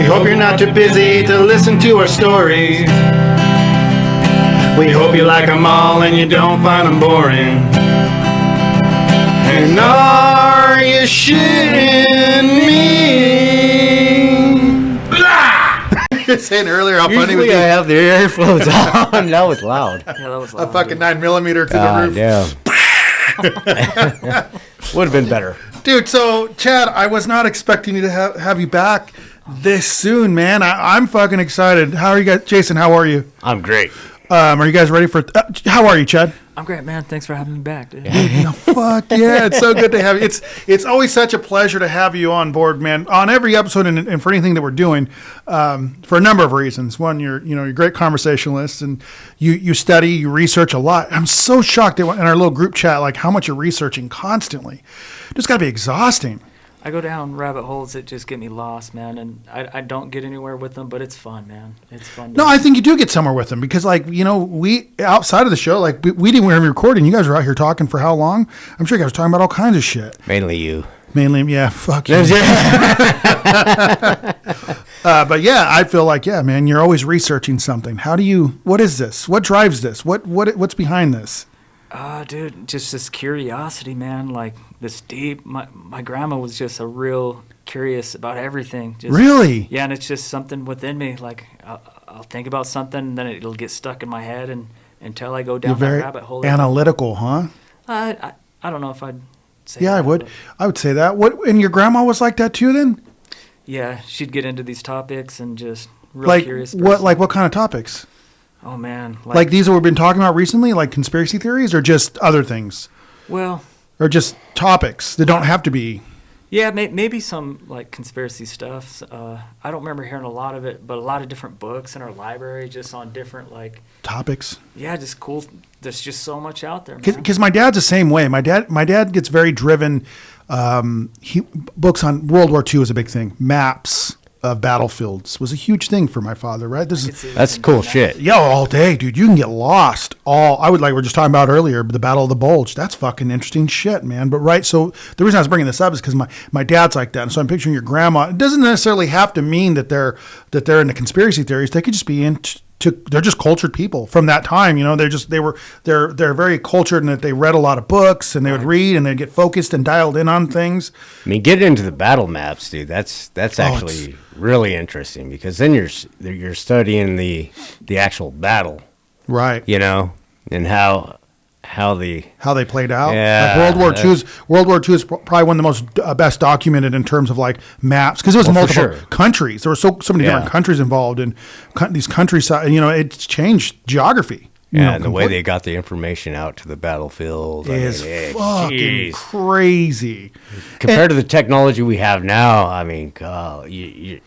hope you're not too busy to listen to our stories. We hope you like them all and you don't find them boring. And are you shitting me? Blah! You're saying earlier how funny Usually I have the earphones on. That was loud. Yeah, that was loud. A fucking 9mm through the roof. Yeah. Would have been better. Dude, so Chad, I was not expecting you to have you back this soon, man. I'm fucking excited. How are you guys? Jason, how are you? I'm great. Are you guys ready for how are you, Chad? I'm great, man. Thanks for having me back, dude. No, fuck yeah, it's so good to have you. It's always such a pleasure to have you on board, man. On every episode and for anything that we're doing, for a number of reasons. One, you're a great conversationalist, and you study, you research a lot. I'm so shocked that in our little group chat, like how much you're researching constantly. It's got to be exhausting. I go down rabbit holes that just get me lost, man, and I don't get anywhere with them, but it's fun, man. It's fun. No, I think you do get somewhere with them because, like, we outside of the show, like, we didn't even record, and you guys were out here talking for how long? I'm sure you guys were talking about all kinds of shit. Mainly you. Mainly, yeah, fuck you. But yeah, I feel like, yeah, man, you're always researching something. What is this? What drives this? What's behind this? Dude, just this curiosity, man, like this deep, my grandma was just a real curious about everything. Really? Yeah, and it's just something within me, like I'll think about something, and then it'll get stuck in my head, and until I go down that rabbit hole. You're very analytical, huh? I don't know if I'd say yeah, that. I would say that. And your grandma was like that too then? Yeah, she'd get into these topics and just real curious person. What kind of topics? Oh, man. Like these that we've been talking about recently, like conspiracy theories, or just other things? Well. Or just topics that don't have to be. Yeah, maybe some like conspiracy stuff. I don't remember hearing a lot of it, but a lot of different books in our library just on different like. Topics? Yeah, just cool. There's just so much out there, man. Because my dad's the same way. My dad gets very driven. Books on World War II is a big thing. Maps of battlefields was a huge thing for my father, right? That's cool shit. Yeah, all day, dude. You can get lost. We're just talking about earlier, the Battle of the Bulge. That's fucking interesting shit, man. But right, so the reason I was bringing this up is because my dad's like that, and so I'm picturing your grandma. It doesn't necessarily have to mean that they're into conspiracy theories. They could just be they're just cultured people from that time. They're very cultured in that they read a lot of books and they would read and they'd get focused and dialed in on things. I mean, get into the battle maps, dude. That's actually really interesting because then you're studying the actual battle, right? And how they played out. Yeah, like World War II is probably one of the most best documented in terms of like maps because it was multiple countries. There were so many different countries involved in these countryside. It's changed geography. And the way they got the information out to the battlefield is fucking crazy. Compared to the technology we have now, I mean, God, you're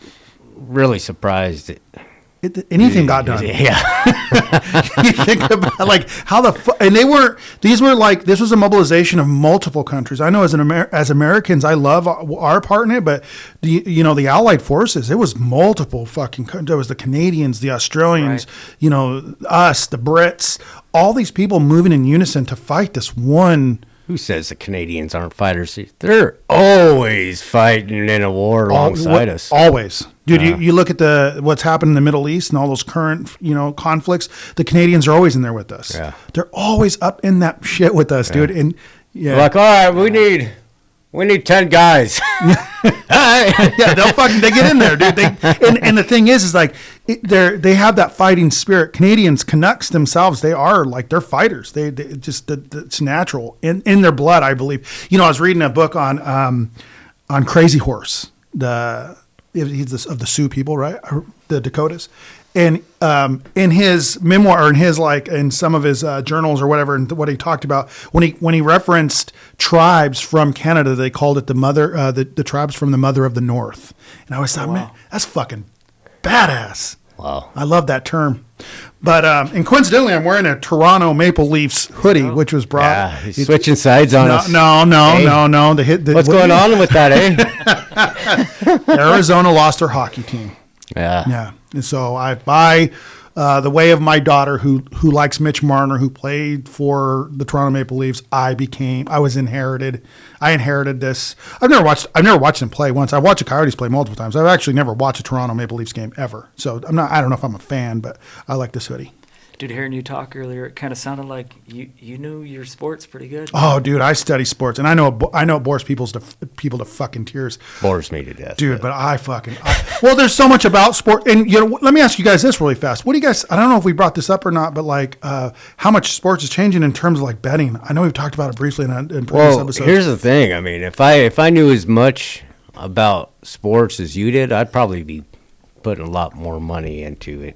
really surprised. Anything got done. Yeah. You think about like how this was a mobilization of multiple countries. I know as Americans, I love our part in it, but the Allied forces, it was multiple fucking, there was the Canadians, the Australians, us, the Brits, all these people moving in unison to fight this one. Who says the Canadians aren't fighters? They're always fighting in a war alongside us. Always. Dude, you look at what's happened in the Middle East and all those current, conflicts. The Canadians are always in there with us. Yeah. They're always up in that shit with us, dude. And yeah. Like, all right, we need 10 guys. Yeah, they get in there, dude. And the thing is like they have that fighting spirit. Canadians, Canucks themselves, they're fighters. They just it's natural in their blood, I believe. I was reading a book on Crazy Horse. He's of the Sioux people, right? The Dakotas. And in his memoir, or in some of his journals or whatever, and what he talked about when he referenced tribes from Canada, they called it the tribes from the Mother of the North. And I always thought, man, that's fucking badass. Wow, I love that term. But and coincidentally, I'm wearing a Toronto Maple Leafs hoodie, which was brought. Yeah, he's switching sides on us. No. What's going on with that, eh? Arizona lost their hockey team. Yeah. And so I buy the way of my daughter who likes Mitch Marner, who played for the Toronto Maple Leafs. I inherited this. I've never watched him play once. I've watched the Coyotes play multiple times. I've actually never watched a Toronto Maple Leafs game ever. So I don't know if I'm a fan, but I like this hoodie. Dude, hearing you talk earlier, it kind of sounded like you knew your sports pretty good. Oh, dude, I study sports, and I know it bores people to fucking tears. Bores me to death, dude. But well, there's so much about sport, and let me ask you guys this really fast. What do you guys? I don't know if we brought this up or not, but like, how much sports is changing in terms of like betting? I know we've talked about it briefly in previous episodes. Here's the thing. I mean, if I knew as much about sports as you did, I'd probably be putting a lot more money into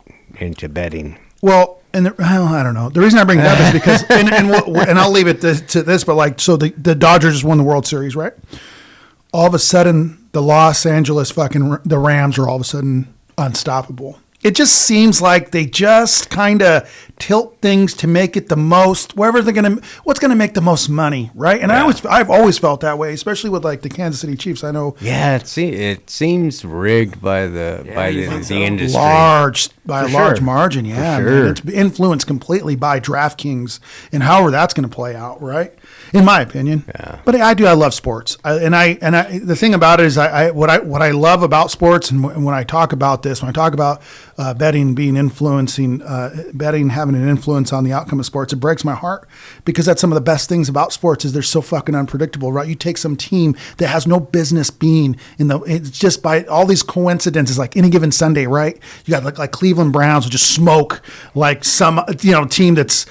betting. Well, I don't know. The reason I bring it up is because, and I'll leave it to this, but like, so the Dodgers just won the World Series, right? All of a sudden, the Los Angeles the Rams are all of a sudden unstoppable. It just seems like they just kind of tilt things to make it the most, what's going to make the most money, right? And yeah. I've always felt that way, especially with like the Kansas City Chiefs. I know. Yeah, it seems rigged by the industry. By a large margin, yeah. Sure. Man, it's influenced completely by DraftKings and however that's going to play out, right? In my opinion. Yeah. But I love sports. The thing about it is what I love about sports, and when I talk about this, when I talk about betting having an influence on the outcome of sports, it breaks my heart, because that's some of the best things about sports is they're so fucking unpredictable, right? You take some team that has no business being it's just by all these coincidences, like any given Sunday, right? You got like Cleveland Browns will just smoke like some team that's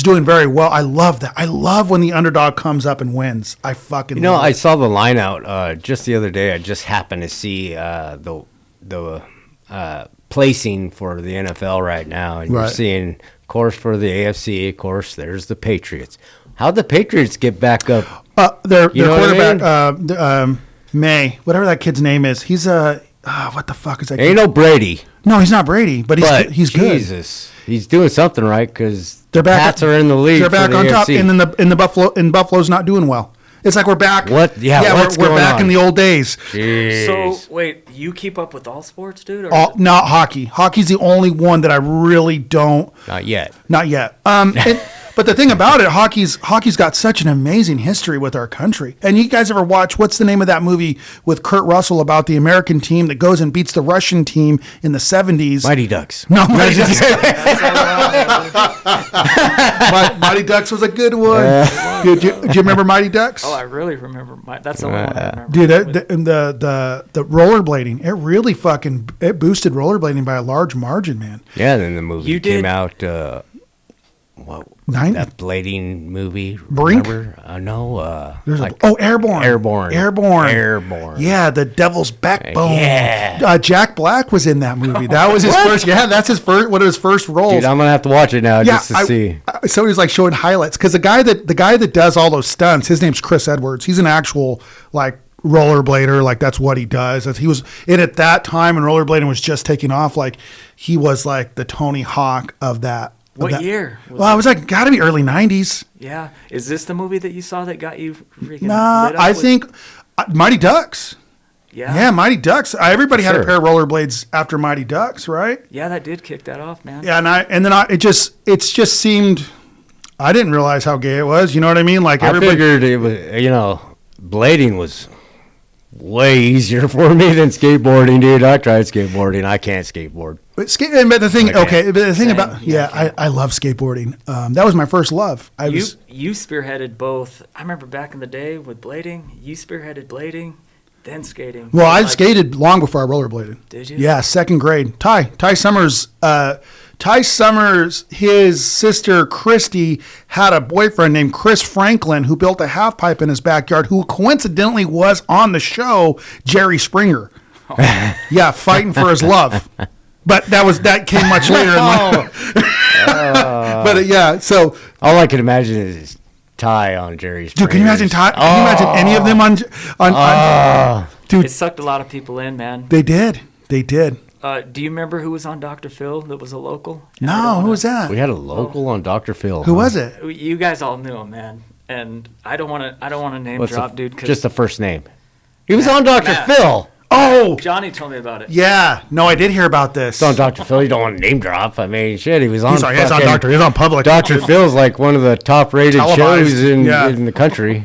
doing very well. I love that. I love when the underdog comes up and wins. I fucking love it. I saw the line out just the other day. I just happened to see the placing for the NFL right now, and you're seeing, of course, for the AFC, of course, there's the Patriots. How'd the Patriots get back up? Their quarterback, May, whatever that kid's name is, he's what the fuck is that? Ain't no Brady. No, he's not Brady, but he's good. Jesus, he's doing something right, because the Pats are in the league. They're back on top, and then Buffalo's not doing well. It's like we're back. What? Yeah, we're back in the old days. Jeez. So wait, you keep up with all sports, dude? Not hockey. Hockey's the only one that I really don't. Not yet. But the thing about it, hockey's got such an amazing history with our country. And you guys ever watch, what's the name of that movie with Kurt Russell about the American team that goes and beats the Russian team in the 70s? Mighty Ducks. No, Mighty Ducks. Mighty Ducks was a good one. Do you remember Mighty Ducks? Oh, I really remember. That's the one I remember. Dude, the rollerblading, it really it boosted rollerblading by a large margin, man. Yeah, then the movie came out. That blading movie. Brink? No. Airborne. Airborne. Yeah, the Devil's Backbone. Yeah. Jack Black was in that movie. That was his first. Yeah, that's one of his first roles. Dude, I'm gonna have to watch it now just to see. Somebody's like showing highlights, because the guy that does all those stunts, his name's Chris Edwards. He's an actual like rollerblader, like that's what he does. As he was at that time when rollerblading was just taking off, like he was like the Tony Hawk of that. What year? It was like got to be early 90s. Yeah. Is this the movie that you saw that got you freaking Nah, I think Mighty Ducks. Yeah. Yeah, Mighty Ducks. Everybody had a pair of rollerblades after Mighty Ducks, right? Yeah, that did kick that off, man. Yeah, it just seemed, I didn't realize how gay it was. You know what I mean? Like everybody, I figured it was, blading was way easier for me than skateboarding, dude. I tried skateboarding. I can't skateboard. But the thing about I love skateboarding. That was my first love. You spearheaded both. I remember back in the day with blading. You spearheaded blading, then skating. Well, I skated long before I rollerbladed. Did you? Yeah, second grade. Ty Summers. Ty Summers, his sister Christy had a boyfriend named Chris Franklin who built a half pipe in his backyard, who coincidentally was on the show Jerry Springer. Oh. Yeah, fighting for his love. But that came much later in life. But yeah, so all I can imagine is Ty on Jerry Springer. Dude, can you imagine Ty? Can you imagine any of them on dude, it sucked a lot of people in, man. They did. Do you remember who was on Dr. Phil that was a local? No, who was that? We had a local on Dr. Phil. Who was it? You guys all knew him, man. And I don't want to name drop, dude. Just the first name. He was on Dr. Phil. Oh, Johnny told me about it. yeah. No, I did hear about this. It's on Dr. Phil. You don't want to name drop. I mean, shit, he was on. He's on fucking- Doctor. He's on public. Dr. Phil's like one of the top-rated Televised, shows yeah. in the country.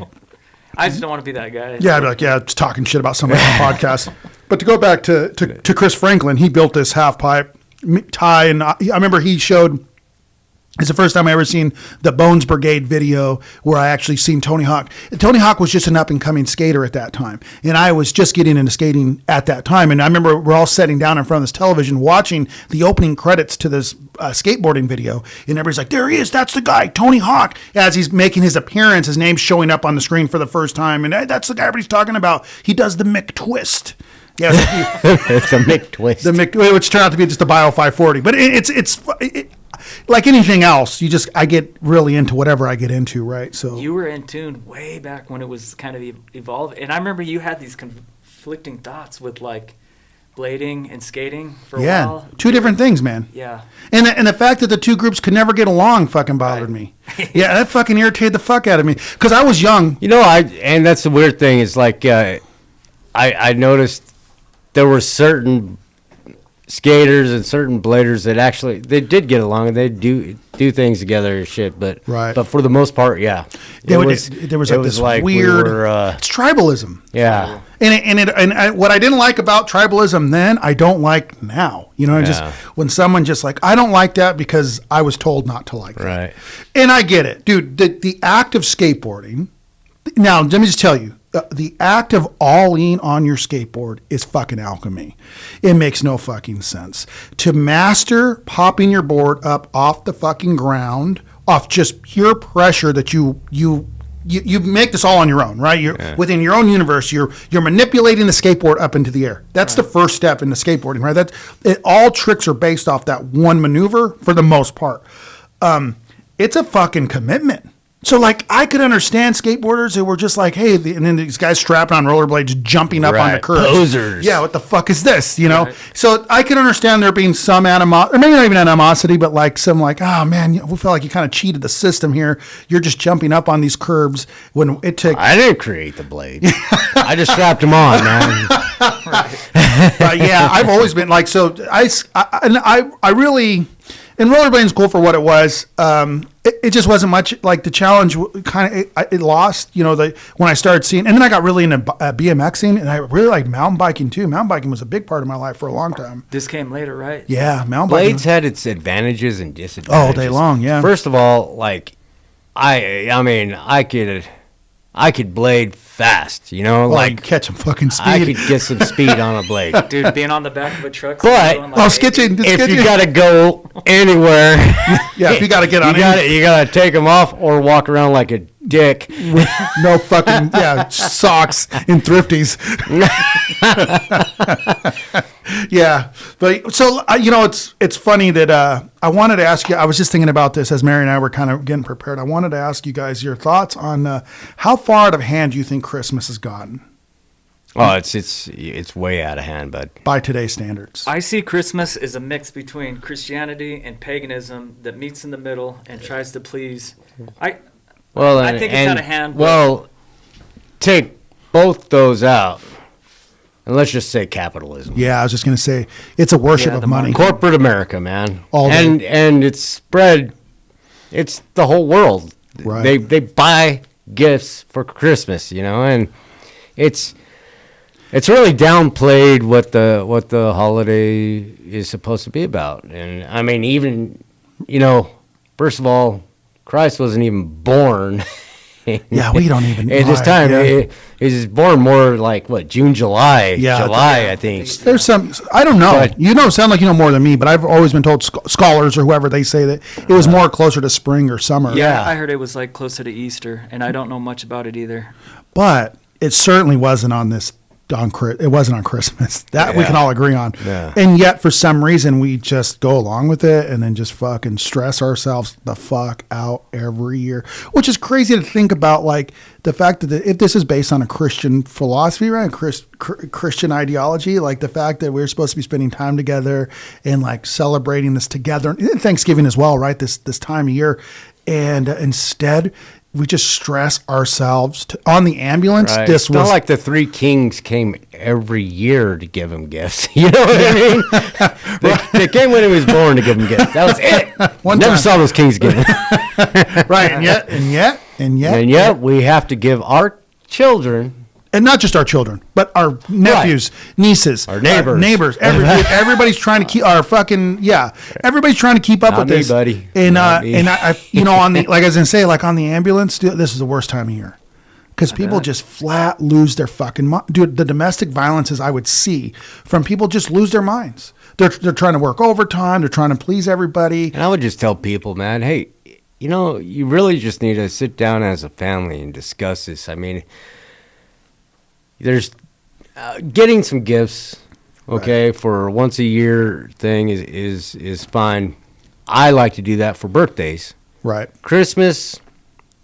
I just don't want to be that guy. Yeah, I'd be like, yeah, just talking shit about somebody on the podcast. But to go back to Chris Franklin, he built this half pipe tie, and I remember he showed. It's the first time I ever seen the Bones Brigade video where I actually seen Tony Hawk. Tony Hawk was just an up and coming skater at that time, and I was just getting into skating at that time. And I remember we're all sitting down in front of this television watching the opening credits to this skateboarding video, and everybody's like, "There he is! That's the guy, Tony Hawk!" As he's making his appearance, his name's showing up on the screen for the first time, and that's the guy everybody's talking about. He does the McTwist. Yeah, It's a McTwist. which turned out to be just a Bio 540, but it's like anything else. I get really into whatever I get into, right? So You were in tune way back when it was kind of evolved. And I remember you had these conflicting thoughts with like blading and skating for a while. two different things, man. Yeah. And the fact that the two groups could never get along fucking bothered me. Yeah, that fucking irritated the fuck out of me because I was young. You know, and that's the weird thing is like I noticed there were certain skaters and certain bladers that actually they did get along and they do things together and shit, but Right. but for the most part, yeah, There was like this we weird. were, It's tribalism. yeah. And what I didn't like about tribalism then, I don't like now. You know, just Yeah. when someone just like, I don't like that because I was told not to like that. Right. And I get it, dude. The act of skateboarding. Now, let me just tell you, the act of all-in on your skateboard is fucking alchemy. It makes no fucking sense. To master popping your board up off the fucking ground, off just pure pressure that you make this all on your own, right? You're within your own universe. You're manipulating the skateboard up into the air. That's the first step into skateboarding, right? All tricks are based off that one maneuver for the most part. It's a fucking commitment. So, like, I could understand skateboarders who were just like, hey, and then these guys strapping on rollerblades, jumping up on the Right. curb. Posers. Yeah, what the fuck is this, you know? Right. So I can understand there being some animosity, or maybe not even animosity, but like some like, oh, man, we feel like you kind of cheated the system here. You're just jumping up on these curbs when it took... I didn't create the blade. I just strapped them on, man. Yeah, I've always been like, so I really... And rollerblading's cool for what it was. It just wasn't much like the challenge. It lost. You know, when I started seeing, and then I got really into BMXing, and I really liked mountain biking too. Mountain biking was a big part of my life for a long time. This came later, right? Yeah, mountain biking. Blades had its advantages and disadvantages All day long, yeah. First of all, like I mean, I could blade fast, you know, Like like catch some fucking speed. I could get some speed on a blade. Dude, being on the back of a truck. But- going sketching. If you gotta go anywhere, Yeah, if you got to get on you gotta take them off or walk around like a dick. no fucking socks and thrifties. Yeah, but so it's funny that I wanted to ask you. I was just thinking about this as Mary and I were kind of getting prepared. I wanted to ask you guys your thoughts on how far out of hand do you think Christmas has gotten Oh, it's way out of hand, bud. by today's standards? I see Christmas as a mix between Christianity and paganism that meets in the middle and tries to please. I think it's out of hand. Well, take both those out, and let's just say capitalism. Yeah, I was just going to say it's a worship Yeah, of the money. Corporate America, man. All day. And it's spread. It's the whole world. Right. They buy gifts for Christmas, you know, and it's really downplayed what the holiday is supposed to be about. And I mean, even, you know, first of all, Christ wasn't even born. Yeah, we don't even. At this right, time, yeah. he was born more like June, July. Yeah, July, I think. There's some, I don't know. But- Sound like you know more than me, but I've always been told scholars or whoever, they say that it was more closer to spring or summer. Yeah. I heard it was like closer to Easter, and I don't know much about it either. But it certainly wasn't on this. It wasn't on Christmas. That we Yeah. can all agree on. Yeah. And yet, for some reason, we just go along with it and then just fucking stress ourselves the fuck out every year, which is crazy to think about. Like the fact that if this is based on a Christian philosophy, right, Christian ideology, like the fact that we're supposed to be spending time together and like celebrating this together, and Thanksgiving as well, right? This time of year, and instead we just stress ourselves on the ambulance. Right. This It's not was like the Three Kings came every year to give him gifts. You know what I mean? They came when he was born to give him gifts. That was it. One Never time. saw those kings again. right, and yet, we have to give our children. and not just our children, but our nephews, nieces, Our neighbors. Everybody's trying to keep our fucking Everybody's trying to keep up Not with me, this, buddy. And Not me. and I on the like I was gonna say, like on the ambulance, dude, this is the worst time of year because people just flat lose their fucking mind. Dude, the domestic violences I would see from people just lose their minds. They're trying to work overtime. They're trying to please everybody. And I would just tell people, man, hey, you really just need to sit down as a family and discuss this. I mean, there's getting some gifts, okay, for once a year thing is fine. I like to do that for birthdays. Right. Christmas,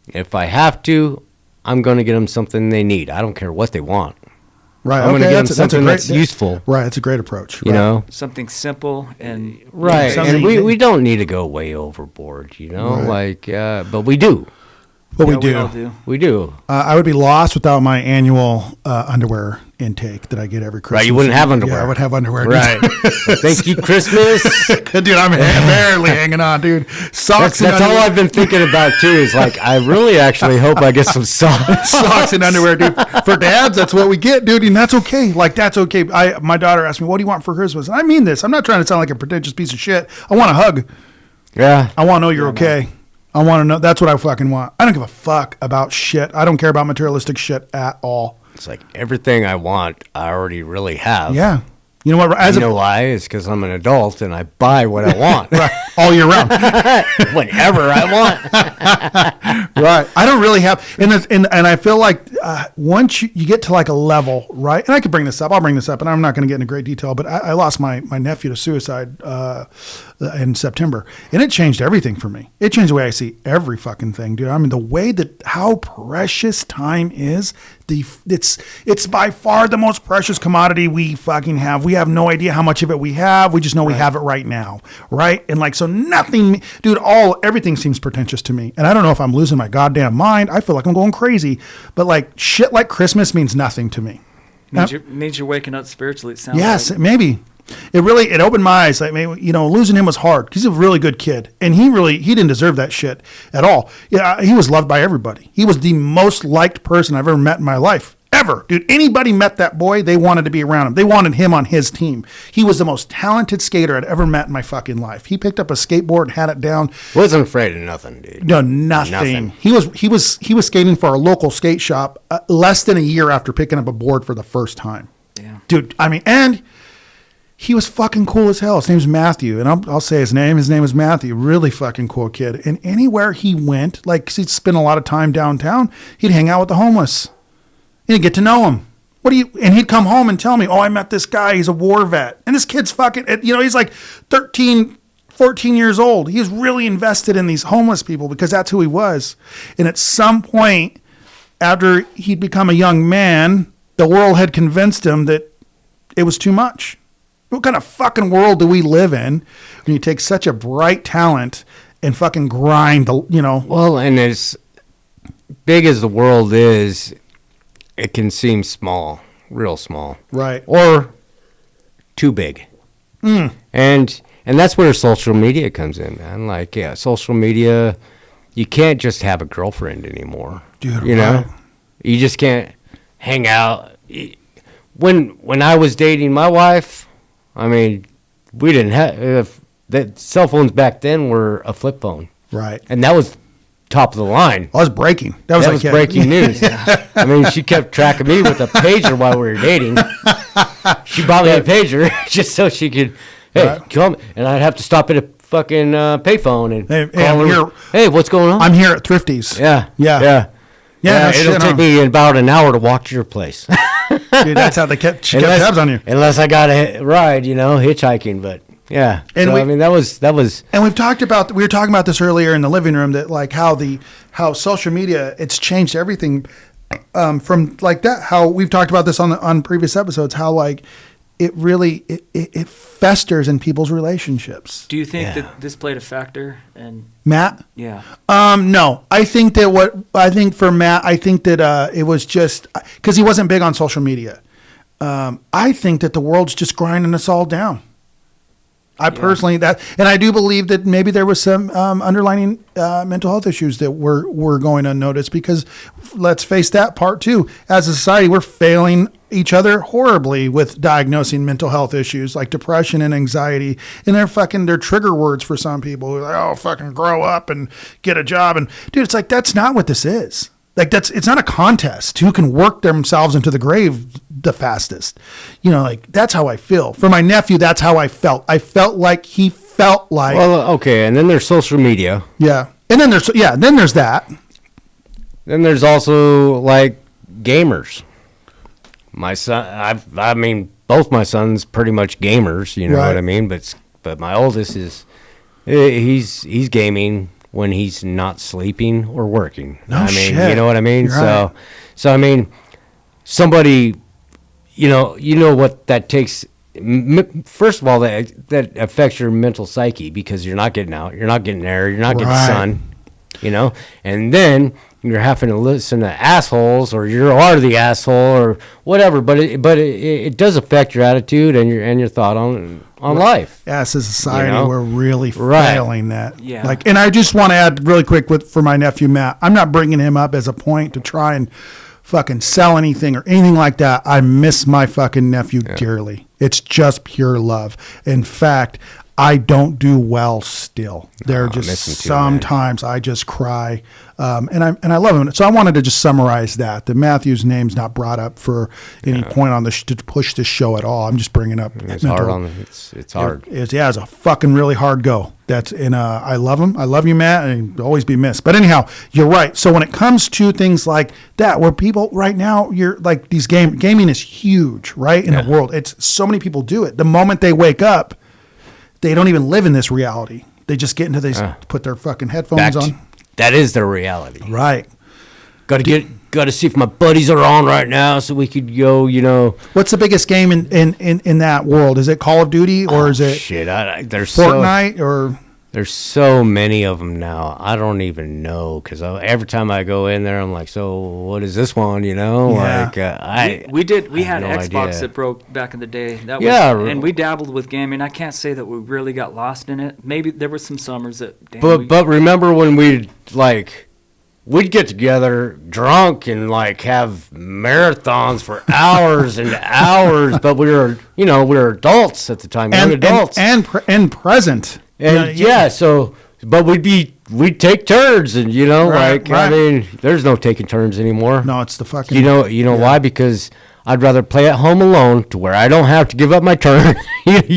if I have to, I'm going to get them something they need. I don't care what they want. Right. I'm going to get them something that's useful. Right. That's a great approach. You know? Something simple and Right. Something- And we don't need to go way overboard, Right. but we do. But we Yeah, do. all do. We do. I would be lost without my annual underwear intake that I get every Christmas. Right, you wouldn't have underwear. Yeah, I would have underwear. dude. Right. Thank you, Christmas. Dude, I'm barely hanging on, dude. Socks That's and all underwear. I've been thinking about too. Is like I really actually hope I get some socks. Socks and underwear, dude. For dads, that's what we get, dude, and that's okay. Like that's okay. My daughter asked me, "What do you want for Christmas?" And I mean this. I'm not trying to sound like a pretentious piece of shit. I want a hug. Yeah. I want to know you're okay. I want to know. That's what I fucking want. I don't give a fuck about shit. I don't care about materialistic shit at all. It's like everything I want, I already really have. Yeah. You know what? You know why? It's because I'm an adult and I buy what I want. Right, all year round. Whenever I want. Right. I don't really have, and I feel like once you get to like a level, right? And I could bring this up. I'll bring this up, and I'm not going to get into great detail. But I lost my nephew to suicide in September, and it changed everything for me. It changed the way I see every fucking thing, dude. I mean, the way that how precious time is. It's by far the most precious commodity we fucking have. We have no idea how much of it we have. We just know we have it right now, right? And like, so nothing, dude, everything seems pretentious to me. And I don't know if I'm losing my goddamn mind. I feel like I'm going crazy. But like shit like Christmas means nothing to me. Means you're waking up spiritually. It sounds Yes, like. maybe. It opened my eyes. Like, maybe, losing him was hard. He's a really good kid, and he didn't deserve that shit at all. Yeah, he was loved by everybody. He was the most liked person I've ever met in my life, ever, dude. Anybody met that boy, they wanted to be around him. They wanted him on his team. He was the most talented skater I'd ever met in my fucking life. He picked up a skateboard and had it down. Wasn't afraid of nothing, dude. No, nothing. He was skating for a local skate shop less than a year after picking up a board for the first time. Yeah. Dude. I mean, and he was fucking cool as hell. His name's Matthew, and I'll say his name. His name is Matthew. Really fucking cool kid. And anywhere he went, like, 'cause he'd spend a lot of time downtown, he'd hang out with the homeless. He'd get to know him. And he'd come home and tell me, "Oh, I met this guy. He's a war vet." And this kid's fucking, he's like 13, 14 years old. He was really invested in these homeless people because that's who he was. And at some point, after he'd become a young man, the world had convinced him that it was too much. What kind of fucking world do we live in when you take such a bright talent and fucking grind, Well, and as big as the world is, it can seem small, real small. Right. Or too big. And that's where social media comes in, man. Like, yeah, social media, you can't just have a girlfriend anymore. Dude, you know? right. You just can't hang out. When I was dating my wife, I mean, we didn't have that. Cell phones back then were a flip phone, Right. and that was top of the line. I was breaking. That was Breaking news. I mean, she kept track of me with a pager while we were dating. She bought me a pager just so she could, hey, come, and I'd have to stop at a fucking payphone and call her. Hey, what's going on? I'm here at Thrifty's. Yeah. No It'll shit, take huh? me about an hour to walk to your place. Dude, that's how she kept tabs on you. Unless I got a ride, hitchhiking. But yeah, And I mean that was. And we were talking about this earlier in the living room, that like how social media, it's changed everything from like that. How we've talked about this on previous episodes. How like it really it festers in people's relationships. Do you think that this played a factor? And Matt? yeah. No, I think that for Matt, I think that it was just because he wasn't big on social media. I think that the world's just grinding us all down. I personally and I do believe that maybe there was some underlying mental health issues that were going unnoticed, because let's face that part too. As a society, we're failing each other horribly with diagnosing mental health issues like depression and anxiety, and they're trigger words for some people. Like, oh, fucking grow up and get a job, and dude, it's like that's not what this is. Like it's not a contest who can work themselves into the grave the fastest. Like that's how I feel. For my nephew, that's how I felt. I felt like he felt like. Well, okay, and then there's social media. Yeah, and then there's that. Then there's also like gamers. My son, I mean, both my sons pretty much gamers. You know Right. what I mean? But my oldest he's gaming when he's not sleeping or working. No I mean, shit. you know what I mean? You're right. So I mean, somebody, you know what that takes. First of all, that affects your mental psyche, because you're not getting out, you're not getting air, you're not getting Right. sun, and then you're having to listen to assholes, or you are the asshole or whatever. But it does affect your attitude and your thought on life. As a society, You know? we're really Right. failing that. Yeah. And I just want to add really quick for my nephew Matt. I'm not bringing him up as a point to try and fucking sell anything or anything like that. I miss my fucking nephew dearly. It's just pure love. In fact, I don't do well still. There just miss him too, sometimes I just cry, and I love him. So I wanted to just summarize that Matthew's name's not brought up for any point on this to push this show at all. I'm just bringing up. It's hard it's hard. It's a fucking really hard go. I love him. I love you, Matt, and you'll always be missed. But anyhow, you're right. So when it comes to things like that, where people right now, you're like these gaming is huge, right, in the world. It's so many people do it. The moment they wake up, they don't even live in this reality. They just get into these, put their fucking headphones on. That is their reality. Right. Got to see if my buddies are on right now, so we could go. What's the biggest game in that world? Is it Call of Duty or is it shit? There's Fortnite or? There's so many of them now. I don't even know, because every time I go in there, I'm like, so what is this one? Yeah. Like We had no Xbox idea. that broke back in the day. That was, Yeah. and we dabbled with gaming. I can't say that we really got lost in it. Maybe there were some summers that. But remember when we'd get together drunk and have marathons for hours and hours, but we were adults at the time, young adults. And present. And but we'd take turns, and Right. I mean, there's no taking turns anymore. No, it's the fucking. You know why? Because I'd rather play at home alone, to where I don't have to give up my turn. Right.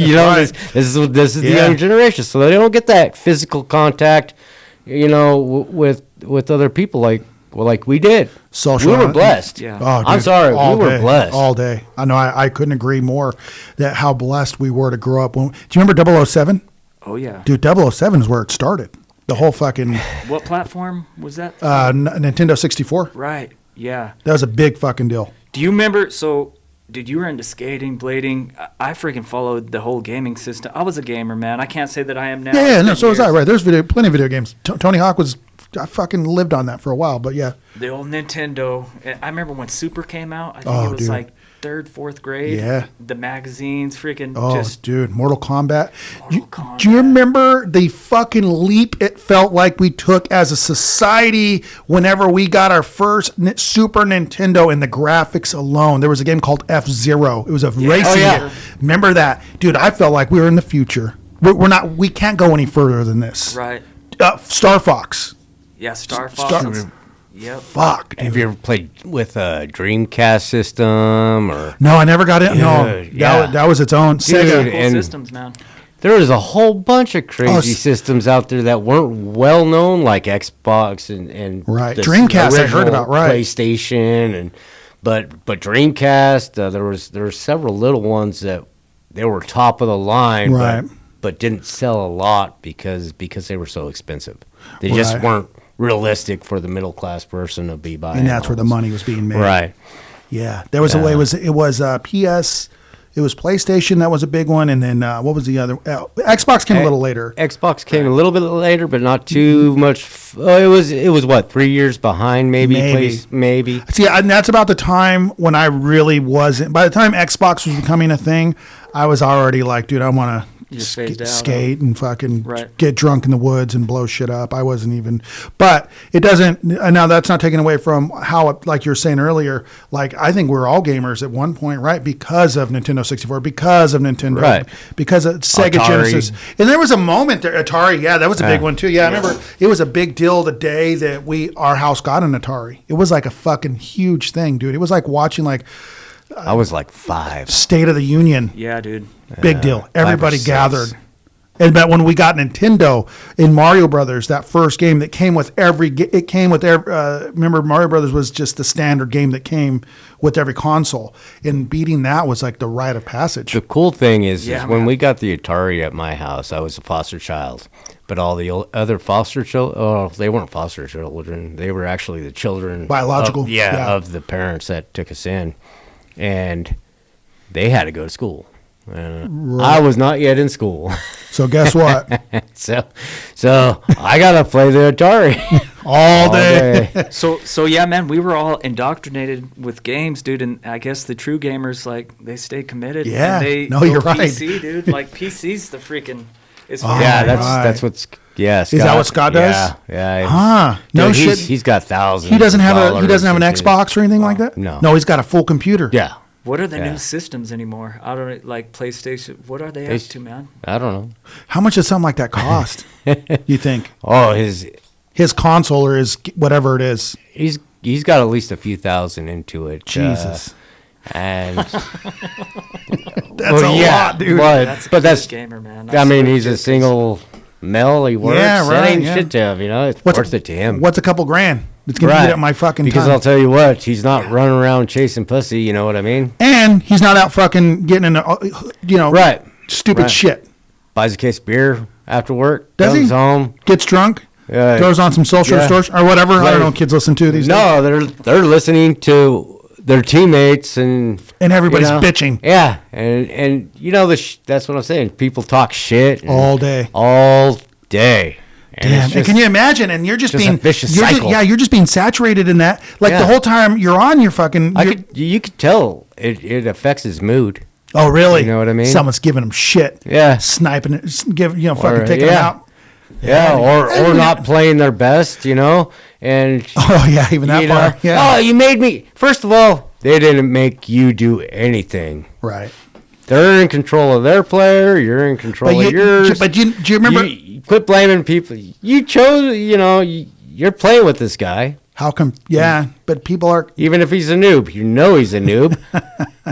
This is the young generation, so they don't get that physical contact, with other people like we did. Social. We were blessed. Yeah. Oh, dude, I'm sorry, all we were day, blessed. all day. I know. I couldn't agree more that how blessed we were to grow up. Do you remember 007? Oh yeah. Dude, 007 is where it started. The whole fucking What platform was that? Nintendo 64. Right. Yeah. That was a big fucking deal. Do you remember? So, did you were into skating, blading? I freaking followed the whole gaming system. I was a gamer, man. I can't say that I am now. Yeah, It's no, been so was I. years. Right, there's plenty of video games. Tony Hawk was. I fucking lived on that for a while, but yeah. The old Nintendo. I remember when Super came out. I think Oh, it was dude. like 3rd, 4th grade. Yeah. The magazines, freaking Oh, just. dude, Mortal Kombat. Mortal Do you Kombat. remember the fucking leap it felt like we took as a society whenever we got our first Super Nintendo, and the graphics alone? There was a game called F-Zero. It was a racing Oh, yeah. game. Remember that? Dude, I felt like we were in the future. We're not. We can't go any further than this. Right. Star Fox. Yeah, Star Fox. Yep. Fuck, dude. Have you ever played with a Dreamcast system or? No, I never got it. No, Dude, yeah. that was its own Sega. Dude, Cool and- systems, man. There was a whole bunch of crazy s- systems out there that weren't well known, like Xbox and Right. the Dreamcast I heard original about, right. PlayStation but Dreamcast, there were several little ones that they were top of the line, Right. but didn't sell a lot because they were so expensive. They just Right. weren't realistic for the middle class person to be buying. And that's where the those. money was being made. Right. Yeah, there was a way. It was PS. it was PlayStation that was a big one, and then what was the other? Xbox came a little later. Xbox came a little bit later, but not too much. It was what, 3 years behind, maybe. Maybe. See, and that's about the time when I really wasn't. By the time Xbox was becoming a thing, I was already like, dude, I want to skate and fucking get drunk in the woods and blow shit up. I wasn't even, but it doesn't. Now that's not taken away from how, like you were saying earlier. Like I think we're all gamers at one point, right? Because of Nintendo 64, because of Nintendo, right? Because of Sega Atari. Genesis, and there was a moment there. Atari, yeah, that was a big one too. Yeah, I remember it was a big deal the day that our house got an Atari. It was like a fucking huge thing, dude. It was like watching like. I was like 5. State of the Union. Yeah, dude. Big deal. Everybody gathered. And but when we got Nintendo in Mario Brothers, that first game that came with remember Mario Brothers was just the standard game that came with every console. And beating that was like the rite of passage. The cool thing is when we got the Atari at my house, I was a foster child. But all the other foster children, they weren't foster children. They were actually the children. Biological. Of the parents that took us in. And they had to go to school. I was not yet in school. So guess what? so I got to play the Atari all day. So yeah, man, we were all indoctrinated with games, dude. And I guess the true gamers, like, they stay committed. Yeah. And they no, you're right. PC, dude. Like, PC's the freaking... that's what's... Yeah, Scott, is that what Scott does? Yeah. No dude, shit. He's got thousands. He doesn't have an Xbox or anything like that. No, he's got a full computer. Yeah. What are the new systems anymore? I don't like PlayStation. What are they up to, man? I don't know. How much does something like that cost? You think? Oh, his console or his whatever it is. He's got at least a few thousand into it. Jesus. And that's a lot, dude. But that's gamer, man. I mean, he's a single male. He works. That ain't shit to him, It's worth it to him. What's a couple grand? It's gonna eat up my fucking because time. I'll tell you what, he's not running around chasing pussy. You know what I mean? And he's not out fucking getting in stupid shit. Buys a case of beer after work. Does he? Home, gets drunk. Throws on some social stores or whatever. I don't know what kids listen to these days. No, they're listening to their teammates and everybody's bitching. Yeah, and that's what I'm saying. People talk shit all day. And damn, can you imagine? And you're just being a vicious cycle. You're just being saturated in that. Like the whole time you're on your fucking. You could tell it affects his mood. Oh, really? You know what I mean? Someone's giving him shit. Yeah, sniping it, fucking taking him out. Yeah, or not playing their best, and even that part. Yeah. Oh, you made me. First of all, they didn't make you do anything. Right. They're in control of their player. You're in control of yours. But do you remember? You quit blaming people. You chose. You're playing with this guy. How come? Yeah, but people are. Even if he's a noob, he's a noob.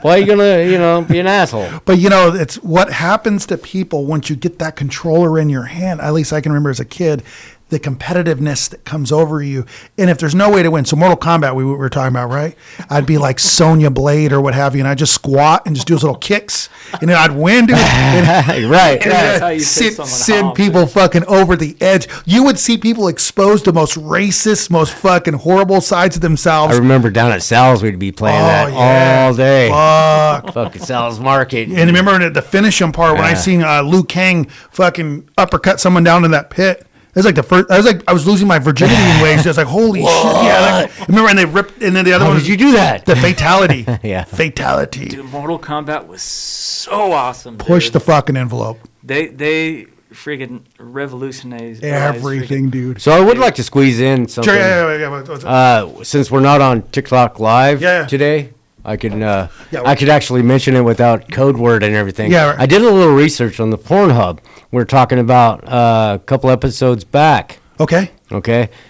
Why are you gonna, be an asshole? But it's what happens to people once you get that controller in your hand. At least I can remember as a kid, the competitiveness that comes over you. And if there's no way to win, so Mortal Kombat we were talking about, right? I'd be like Sonya Blade or what have you, and I'd just squat and just do those little kicks, and then I'd win, dude. Right. That's how you send people fucking over the edge. You would see people expose the most racist, most fucking horrible sides of themselves. I remember down at Sal's, we'd be playing that all day. Fucking Sal's Market. And remember the finish him part when I seen Liu Kang fucking uppercut someone down in that pit. It was like the first. I was losing my virginity in waves. I was like, "Holy shit!" Yeah, remember? And they ripped. And then the other one. How did you do that? The fatality. Fatality. Dude, Mortal Kombat was so awesome. Push the fucking envelope. They freaking revolutionized everything, dude. So I would like to squeeze in something. Sure, since we're not on TikTok Live today, I could actually mention it without code word and everything. Yeah, right. I did a little research on the Pornhub. We're talking about a couple episodes back. Okay.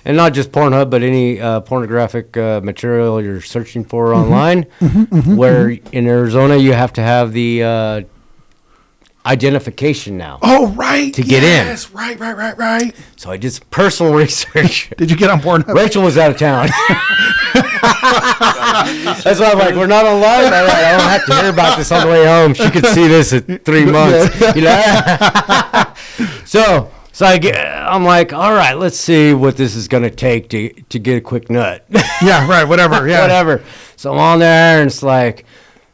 And not just Pornhub, but any pornographic material you're searching for online, where in Arizona you have to have the identification now. Oh, right. To get in. Yes, right. So I did some personal research. Did you get on Pornhub? Rachel was out of town. That's why I'm like, we're not on live. I don't have to hear about this on the way home. She could see this in 3 months. So I'm like, all right, let's see what this is going to take to get a quick nut. Yeah, right, whatever. So I'm on there, and it's like,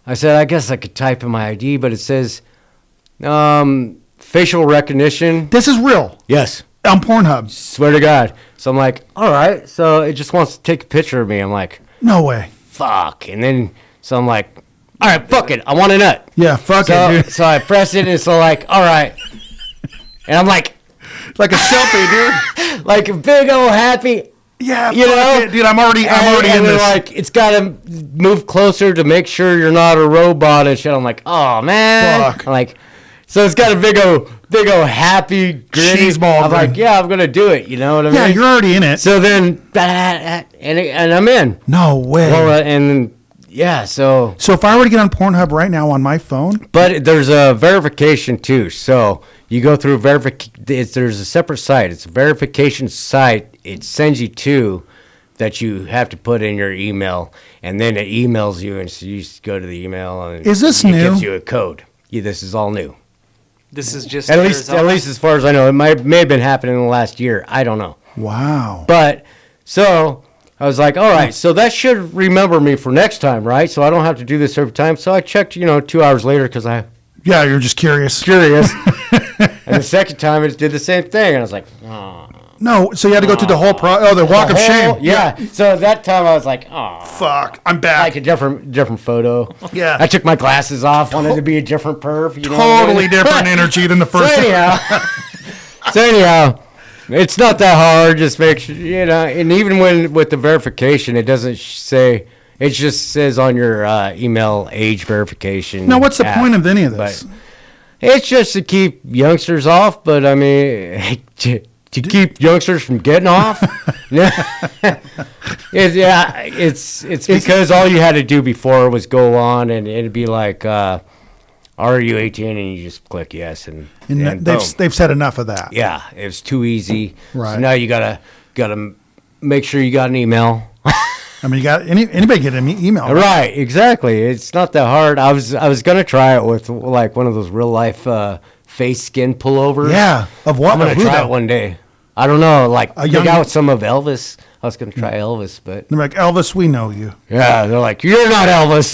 I said, I guess I could type in my ID, but it says facial recognition. This is real. Yes. On Pornhub. Swear to God. So I'm like, all right. So it just wants to take a picture of me. I'm like, No way. fuck. And then, so I'm like, all right, fuck it. I want a nut. Yeah, fuck So, it, dude. so I press it, and it's like, all right. And I'm like, Like a selfie, dude. like a big old happy. Yeah, You fuck know? it, dude. I'm already And in they're this. like, it's got to move closer to make sure you're not a robot and shit. I'm like, oh, man. Fuck. I'm like, so it's got a big old happy grin. Cheeseball I'm grin. like, yeah, I'm going to do it. You know what I mean? Yeah, you're already in it. So then, and I'm in. No way. Well, and yeah, so. So if I were to get on Pornhub right now on my phone, But there's a verification too. So you go through there's a separate site. It's a verification site. It sends you to that you have to put in your email, and then it emails you, and so you just go to the email, and Is this it new? gives you a code. Yeah, this is all new. This is just At least as far as I know, it may have been happening in the last year. I don't know. wow. But so I was like, all right, so that should remember me for next time, right? So I don't have to do this every time. So I checked, 2 hours later because I'm Yeah, you're just curious. curious. And the second time it did the same thing, and I was like, oh. No, so you had to go through the whole the walk of shame. Yeah. So that time I was like, oh. Fuck, I'm back. Like a different photo. Yeah. I took my glasses off, wanted to be a different perv. You know what I mean? Totally different energy than the So first time. anyhow, it's not that hard. Just make sure, and even with the verification, it doesn't say, it just says on your email age verification. Now, what's the app. point of any of this? But it's just to keep youngsters off, but I mean, to keep youngsters from getting off. It's because all you had to do before was go on, and it'd be like, are you 18? And you just click yes, and boom. they've said enough of that. Yeah, it was too easy. Right. So now you gotta make sure you got an email. I mean, you got anybody get an email? Right, exactly. It's not that hard. I was gonna try it with like one of those real life face skin pullovers. Yeah. Of what? I'm gonna Of who, try though? it one day. I don't know, like A pick young- out some of Elvis. I was gonna try Elvis, but They're like, Elvis, we know you. yeah, they're like, you're not Elvis.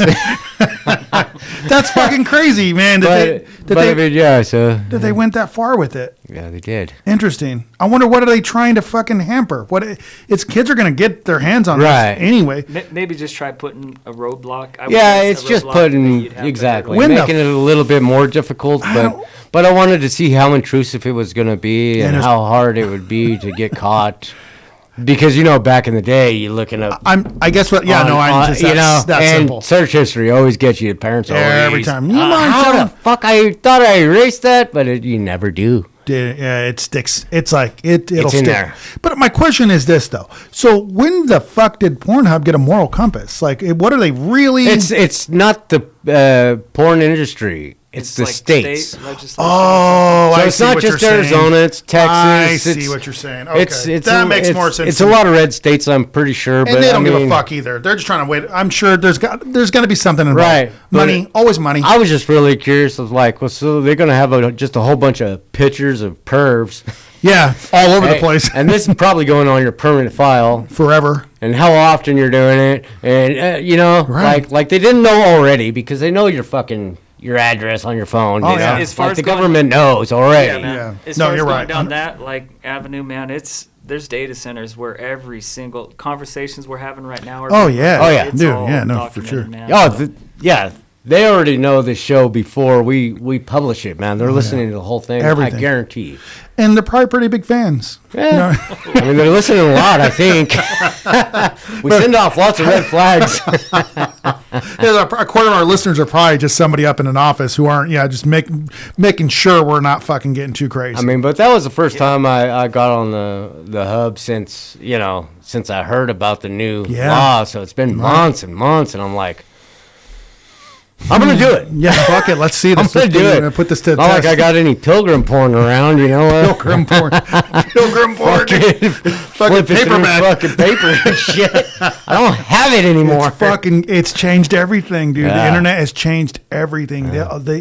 That's fucking crazy, man. Did I mean, yeah, so they went that far with it? yeah, they did. Interesting. I wonder what are they trying to fucking hamper? It's kids are gonna get their hands on Right. this anyway. Maybe just try putting a roadblock. I would Yeah, guess it's a just roadblock putting that you'd have exactly When the making it a little bit more difficult, don't- but I wanted to see how intrusive it was going to be and it's- how hard it would be to get caught. Because back in the day, you're looking up. I guess what? Yeah, I'm just that's and simple. search history always gets you. Parents always Every time. You mind how telling- the fuck I thought I erased that, but you never do. Yeah, it sticks. It's like it'll It's in stick. there. But my question is this though: so when the fuck did Pornhub get a moral compass? Like, what are they really? It's not the porn industry. It's the like states. state legislation. Oh, So I it's see not what just you're saying. Arizona, it's Texas. I see it's- what you're saying. Okay, It's that makes more sense. It's to a me. lot of red states, I'm pretty sure, and but they don't I give mean, a fuck either. They're just trying to wait. I'm sure there's got to be something involved. Right, but Money, always money. I was just really curious. I was like, well, so they're gonna have just a whole bunch of pictures of pervs Yeah, all over the Hey, place. and this is probably going on your permanent file, Forever. and how often you're doing it, and Right. like they didn't know already because they know your address on your phone. Oh, you know? yeah. As far Like as the going- government knows already. Yeah, man. Yeah. As No, far as you're going right. down that avenue, man, there's data centers where every single conversations we're having right now are. Oh yeah. Oh, yeah. It's Dude. all Yeah. No, for documented, sure. man. Oh, yeah. They already know the show before we publish it, man. They're listening to the whole thing. Everything. I guarantee. And they're probably pretty big fans. Yeah. I mean, they're listening a lot, I think. We send off lots of red flags. Yeah, a quarter of our listeners are probably just somebody up in an office who aren't, just making sure we're not fucking getting too crazy. I mean, but that was the first time I got on the hub since I heard about the new Yeah. law. So it's been months and months, and I'm like, I'm going to do it. yeah, fuck it. Let's see I'm this. going to do it. Put this to the Not test. like I got any pilgrim porn around, Pilgrim porn. Pilgrim porn. Fucking Fucking flipping through paperback. fucking paper and shit. I don't have it anymore. It's changed everything, dude. The Yeah. internet has changed everything.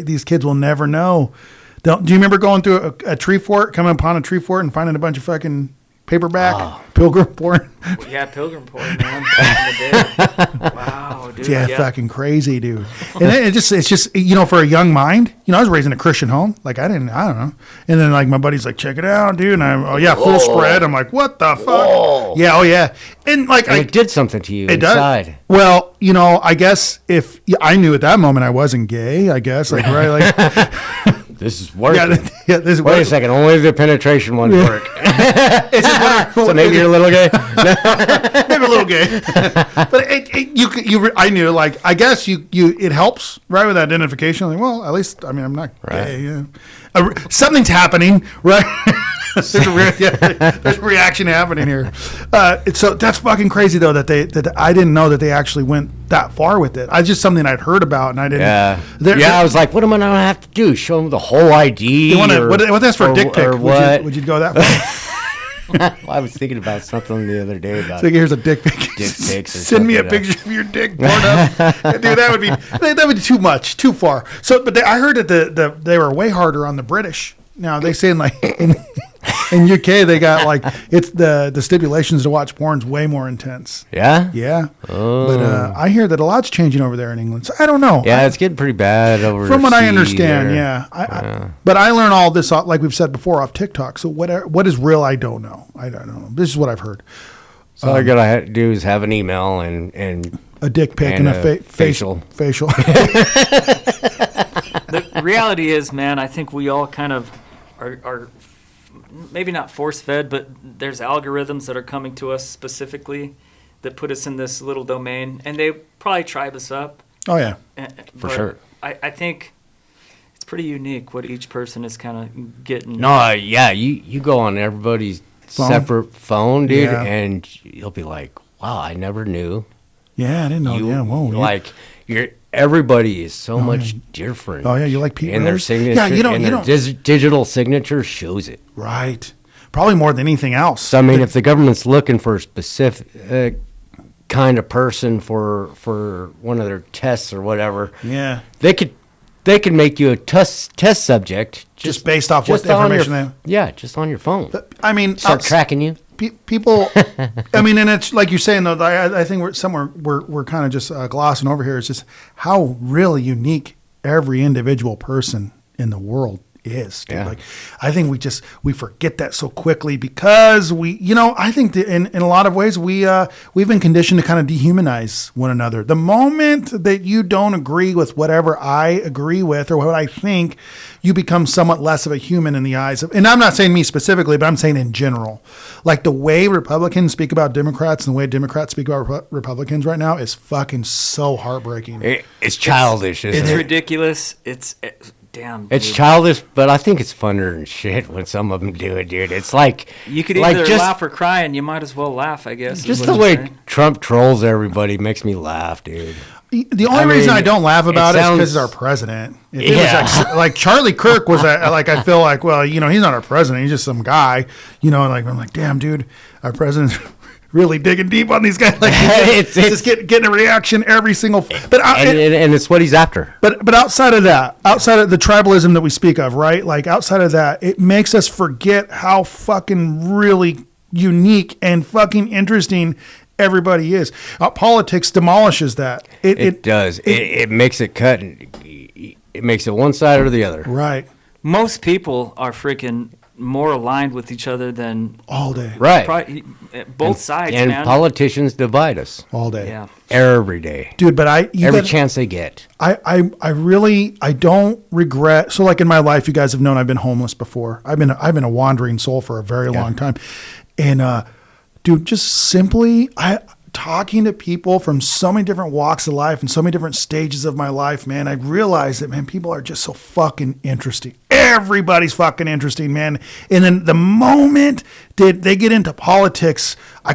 These kids will never know. Do you remember going through a tree fort, coming upon a tree fort and finding a bunch of fucking paperback, Pilgrim porn. Yeah, Pilgrim porn, man. Back in the day. Wow, dude. Yeah, fucking crazy, dude. And it's just for a young mind. I was raised in a Christian home. Like I don't know. And then like my buddy's like, check it out, dude. And full spread. I'm like, what the fuck? Whoa. Yeah, oh yeah. And like it did something to you inside. Does. Well, I guess if I knew at that moment I wasn't gay, I guess like right like. This is working. This is Wait a second. Only the penetration ones work. So maybe you're a little gay. Maybe a little gay. But I knew, like, I guess it helps, right, with identification. Like, well, at least, I'm not gay. Yeah. Something's happening, right? There's a reaction happening here. So that's fucking crazy, though, that I didn't know that they actually went that far with it. It's just something I'd heard about, and I didn't. I was like, what am I going to have to do? Show them the whole ID? What that's for a dick pic? Or what? Would you go that far? Well, I was thinking about something the other day about. So here's a dick pic. Dick pics. Send me a picture of your dick poured up. Dude, that would be too much, too far. So, but I heard that they were way harder on the British. Now they say in UK they got like it's the stipulations to watch porn's way more intense. Yeah. Yeah. Oh. But I hear that a lot's changing over there in England. So I don't know. Yeah, it's getting pretty bad over. From what I understand, yeah. But I learn all this, like we've said before, off TikTok. So what is real? I don't know. I don't know. This is what I've heard. So all I gotta do is have an email and a dick pic and a facial. The reality is, man, I think we all kind of are maybe not force-fed, but there's algorithms that are coming to us specifically that put us in this little domain, and they probably tribe us up. Oh, yeah. For sure. I think it's pretty unique what each person is kind of getting. No, you go on everybody's separate phone, dude, and you'll be like, wow, I never knew. Yeah, I didn't know. Everybody is so much different. Oh yeah, you like people and their signature. Digital signature shows it. Right, probably more than anything else. So if the government's looking for a specific kind of person for one of their tests or whatever, they could make you a test subject just based off what the information they have. Yeah, just on your phone. Start tracking you. People, and it's like you're saying though. I think we're kind of just glossing over here. It's just how really unique every individual person in the world is. Dude. Like, I think we forget that so quickly because I think that in a lot of ways we've been conditioned to kind of dehumanize one another. The moment that you don't agree with whatever I agree with or what I think, you become somewhat less of a human in the eyes of, and I'm not saying me specifically, but I'm saying in general. Like the way Republicans speak about Democrats and the way Democrats speak about Republicans right now is fucking so heartbreaking. It's childish. It's ridiculous. Damn, dude. It's childish, but I think it's funner than shit when some of them do it, dude. It's like you could either laugh or cry, and you might as well laugh, I guess. Just the way Trump trolls everybody makes me laugh, dude. The only reason I don't laugh about it is because it's our president. If it was like Charlie Kirk was I feel like, well, he's not our president. He's just some guy, and I'm like, damn, dude, our president's really digging deep on these guys. Like, it's just getting a reaction every single. And it's what he's after. But outside of that, outside of the tribalism that we speak of, right? Like outside of that, it makes us forget how fucking really unique and fucking interesting everybody is. Politics demolishes that. It does. It makes it cut. It makes it one side or the other. Right. Most people are freaking more aligned with each other than all day. Right. Both sides, and man. Politicians divide us all day. Yeah. Every day. Dude, but every chance they get. I don't regret. So like in my life, you guys have known I've been homeless before. I've been a wandering soul for a very long time. And dude, just simply talking to people from so many different walks of life and so many different stages of my life, man, I realized that, man, people are just so fucking interesting. Everybody's fucking interesting, man. And then the moment that they get into politics, I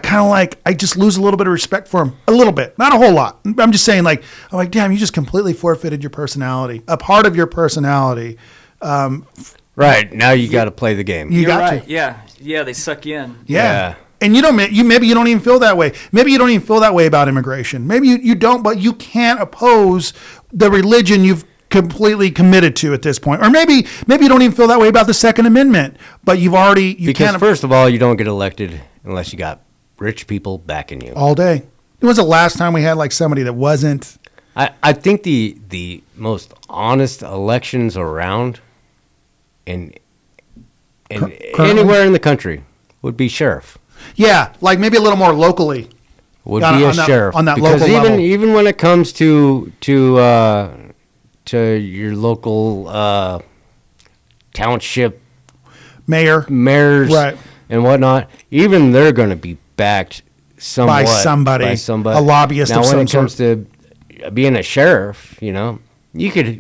just lose a little bit of respect for them. A little bit, not a whole lot. I'm just saying, I'm like, damn, you just completely forfeited your personality, a part of your personality. Right. Now you got to play the game. You're right. Yeah. Yeah. They suck you in. Yeah. And maybe you don't even feel that way. Maybe you don't even feel that way about immigration. Maybe you don't, but you can't oppose the religion you've completely committed to at this point. Or maybe you don't even feel that way about the Second Amendment, but because first of all, you don't get elected unless you got rich people backing you all day. It was the last time we had like somebody that wasn't. I think the most honest elections around and anywhere in the country would be sheriff. Yeah, like maybe a little more locally. Would be a sheriff on that because local level. Even when it comes to your local township mayors, right, and whatnot, even they're going to be backed somewhat by somebody, a lobbyist now, of some sort. When it comes to being a sheriff, you could,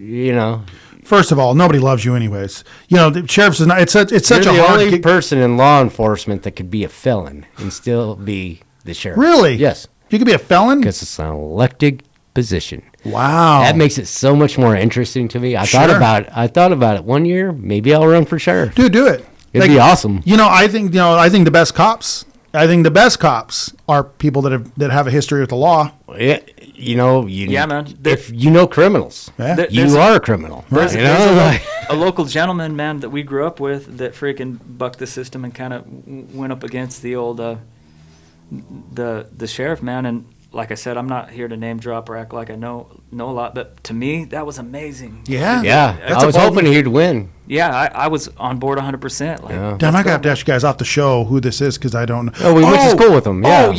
First of all, nobody loves you anyways. The sheriff's is not. It's such you're a the hard only person in law enforcement that could be a felon and still be the sheriff. Really? Yes. You could be a felon because it's an elected position. Wow. That makes it so much more interesting to me. I thought about it one year. Maybe I'll run for sheriff. Dude, do it. It'd be awesome. I think the best cops. I think the best cops are people that have a history with the law. Yeah, man. If you know criminals, you are a criminal. There's a local gentleman, man, that we grew up with that freaking bucked the system and kind of went up against the old the sheriff, man. And like I said, I'm not here to name drop or act like I know a lot, but to me, that was amazing. Yeah. Yeah. I was hoping he'd win. Yeah, I was on board 100%. Like, damn, I got to ask you guys off the show who this is because I don't know. Oh, we went to school with him. Yeah. Oh,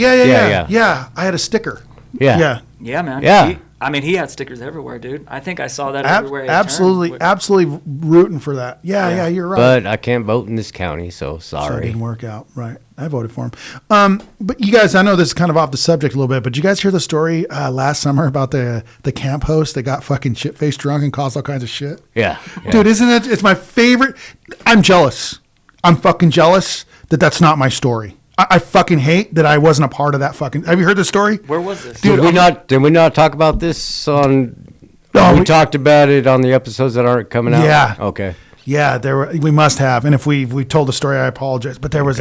yeah. I had a sticker. Yeah. Yeah, man. Yeah. He had stickers everywhere, dude. I think I saw that everywhere. Absolutely rooting for that. Yeah, you're right. But I can't vote in this county, so sorry. So it didn't work out. Right. I voted for him. But you guys, I know this is kind of off the subject a little bit, but did you guys hear the story last summer about the camp host that got fucking shit-faced drunk and caused all kinds of shit? Yeah. Dude, isn't it? It's my favorite. I'm jealous. I'm fucking jealous that that's not my story. I fucking hate that I wasn't a part of that fucking. Have you heard the story? Where was this? Dude, did we not talk about this on? We talked about it on the episodes that aren't coming out. Yeah. Okay. Yeah, we must have, and if we told the story, I apologize. But there was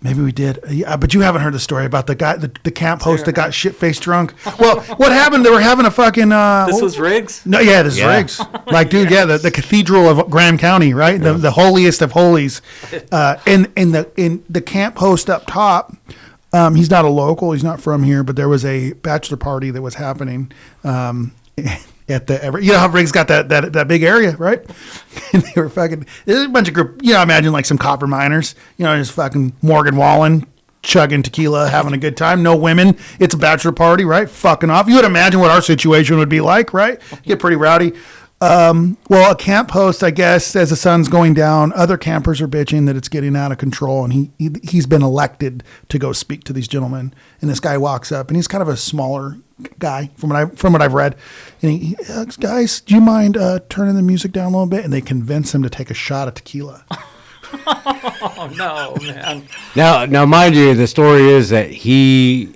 maybe we did. Yeah, but you haven't heard the story about the guy, the camp host that got shit faced drunk. Well, what happened? They were having a fucking. This was Riggs. No, yeah, this is Riggs. Like, dude, the cathedral of Graham County, right? The holiest of holies. In the camp host up top. He's not a local. He's not from here, but there was a bachelor party that was happening. At how Riggs got that big area, right? And they were fucking. There's a bunch of group. Imagine like some copper miners. Just fucking Morgan Wallen chugging tequila, having a good time. No women. It's a bachelor party, right? Fucking off. You would imagine what our situation would be like, right? Get pretty rowdy. Well, a camp host, I guess, as the sun's going down, other campers are bitching that it's getting out of control, and he's been elected to go speak to these gentlemen. And this guy walks up, and he's kind of a smaller guy from what I've read. And he asks, guys, do you mind turning the music down a little bit? And they convince him to take a shot of tequila. Oh no, man! Now, mind you, the story is that he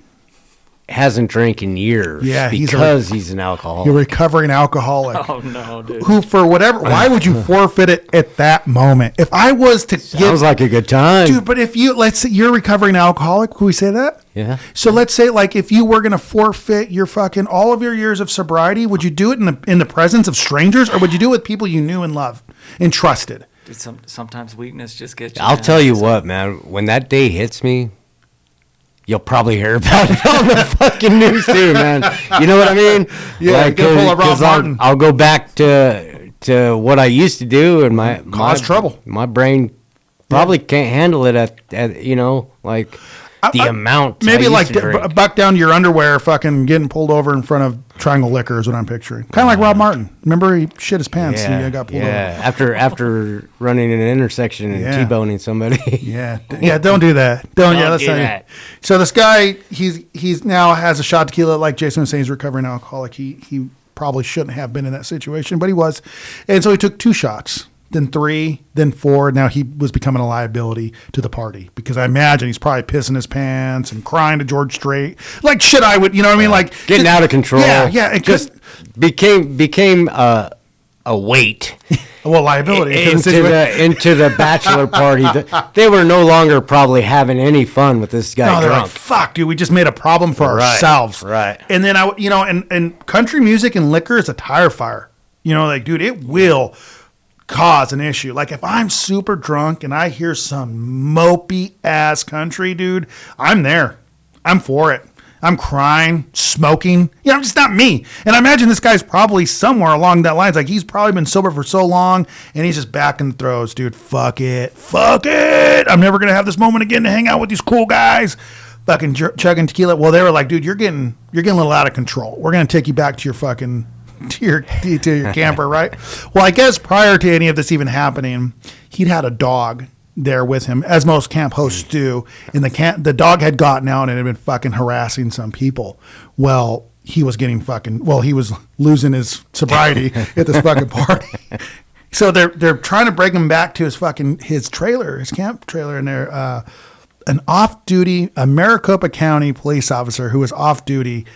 hasn't drank in years. Yeah, because he's an alcoholic. You're a recovering alcoholic. Oh no, dude! Who, for whatever? Why would you forfeit it at that moment? If I was to sounds like a good time, dude. But if let's say you're a recovering alcoholic, can we say that? Yeah. So let's say, like, if you were gonna forfeit your fucking all of your years of sobriety, would you do it in the presence of strangers, or would you do it with people you knew and loved and trusted? Dude, sometimes weakness just gets you. I'll tell you what, man. When that day hits me, you'll probably hear about it on the fucking news too, man. You know what I mean? Yeah, like, pull a Rob Martin. I'll go back to what I used to do, and my trouble. My brain probably can't handle it at like the amount. Maybe like drink. buck down to your underwear, fucking getting pulled over in front of Triangle Liquor is what I'm picturing. Kind of like Rob Martin. Remember, he shit his pants and he got pulled over. After running in an intersection and T-boning somebody. Yeah, don't do that. Don't do that. So this guy, he's now has a shot of tequila, like Jason was saying, he's a recovering alcoholic. He probably shouldn't have been in that situation, but he was. And so he took 2 shots. Then 3, then 4. Now he was becoming a liability to the party because I imagine he's probably pissing his pants and crying to George Strait, like shit. I would, you know what I mean, like getting out of control. Yeah. It just became a weight. Well, liability into the bachelor party. They were no longer probably having any fun with this guy. No, they're drunk. like, fuck, dude, we just made a problem for ourselves. Right. And then and country music and liquor is a tire fire. You know, like, dude, it will cause an issue. Like, if I'm super drunk and I hear some mopey ass country, dude, I'm there. I'm for it. I'm crying, smoking. You know, it's not me. And I imagine this guy's probably somewhere along that lines. Like, he's probably been sober for so long, and he's just back in the throes, dude. Fuck it. Fuck it. I'm never going to have this moment again to hang out with these cool guys. Fucking chugging tequila. Well, they were like, dude, you're getting a little out of control. We're going to take you back to your fucking to your camper, right? Well, I guess prior to any of this even happening, he'd had a dog there with him, as most camp hosts do. And the dog had gotten out and had been fucking harassing some people. Well, he was losing his sobriety at this fucking party. So they're trying to bring him back to his camp trailer, and they're an off-duty Maricopa County police officer who was off-duty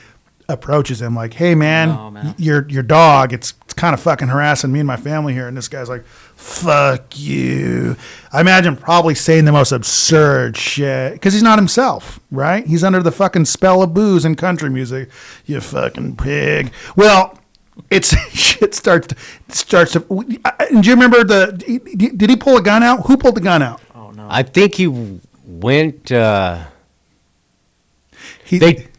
approaches him like, hey man, your dog, it's kind of fucking harassing me and my family here. And this guy's like, fuck you. I imagine probably saying the most absurd shit because he's not himself, right? He's under the fucking spell of booze and country music. You fucking pig. Well, it's shit starts to. Do you remember did he pull a gun out? Who pulled the gun out? Oh no. I think he went,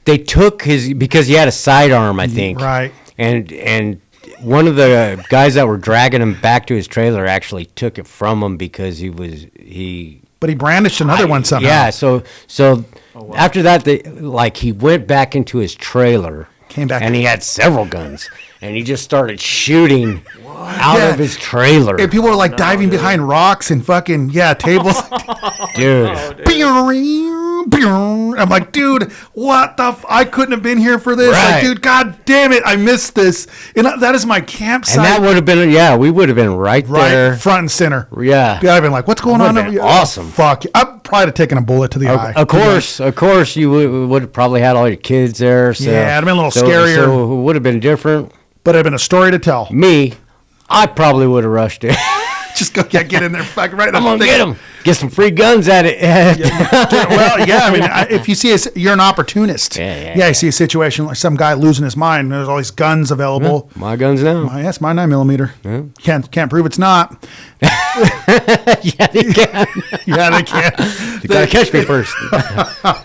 They took his, because he had a sidearm, I think. Right. And one of the guys that were dragging him back to his trailer actually took it from him because But he brandished another one somehow. Yeah, so after that, he went back into his trailer. Came back. And he had several guns. And he just started shooting out of his trailer. And people were like diving behind rocks and fucking, tables. Dude. I'm like, dude, what the I couldn't have been here for this. Right. Like, dude, god damn it, I missed this. And that is my campsite. And that would have been, we would have been right there. Front and center. Yeah. I'd have been like, what's going on over here? Awesome. Fuck. I'd probably have taken a bullet to the eye. Of course, you would have probably had all your kids there. So, yeah, it'd have been a little scarier. So it would have been different. But it'd have been a story to tell. Me, I probably would have rushed it. Just go get in there, fucking right. I'm gonna get them. Get some free guns at it. I mean, if you see you're an opportunist. Yeah. You see a situation like some guy losing his mind. And there's all these guns available. Yeah, my guns now. Yes, my 9mm. Yeah. Can't prove it's not. Yeah, they can. Yeah, they can. You gotta catch me first.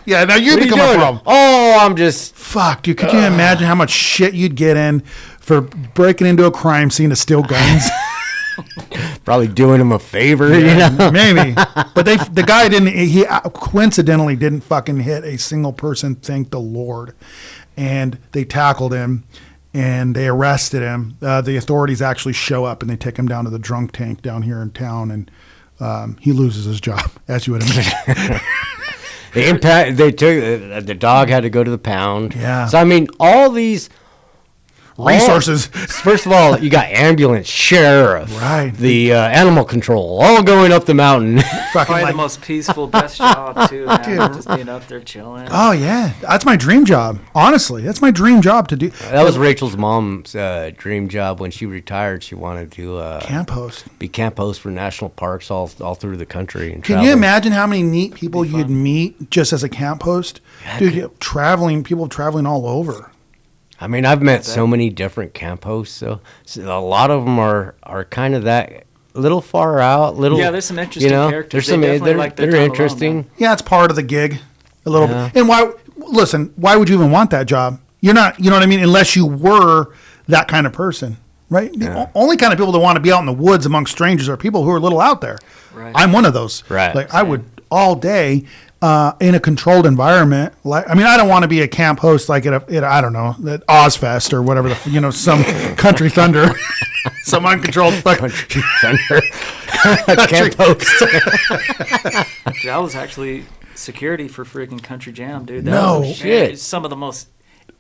Yeah, now you become a problem. Oh, I'm just fuck, dude. Could you imagine how much shit you'd get in for breaking into a crime scene to steal guns? probably doing him a favor, maybe. But the guy didn't. He coincidentally didn't fucking hit a single person. Thank the Lord. And they tackled him, and they arrested him. The authorities actually show up, and they take him down to the drunk tank down here in town, and he loses his job, as you would imagine. The dog had to go to the pound. Yeah. So I mean, all these resources. First of all, you got ambulance, sheriff, right? The animal control, all going up the mountain. Probably the most peaceful, best job too. Man. Just being up there chilling. Oh yeah, that's my dream job. Honestly, that's my dream job to do. That was Rachel's mom's dream job when she retired. She wanted to camp host. Be camp host for national parks all through the country. And Can you imagine how many neat people you'd meet just as a camp host? Dude, people traveling all over. I mean, I've met so many different camp hosts. So a lot of them are kind of that little far out. Yeah, there's some interesting characters. They're interesting. Alone, yeah, it's part of the gig, a little bit. And why would you even want that job? You're not, you know what I mean? Unless you were that kind of person, right? Yeah. The only kind of people that want to be out in the woods among strangers are people who are a little out there. Right. I'm one of those. Right. Like I would all day. In a controlled environment, I don't want to be a camp host like at I don't know, at Ozfest or whatever some Country Thunder, some uncontrolled Country Thunder camp host. Dude, I was actually security for freaking Country Jam, dude. No shit. Some of the most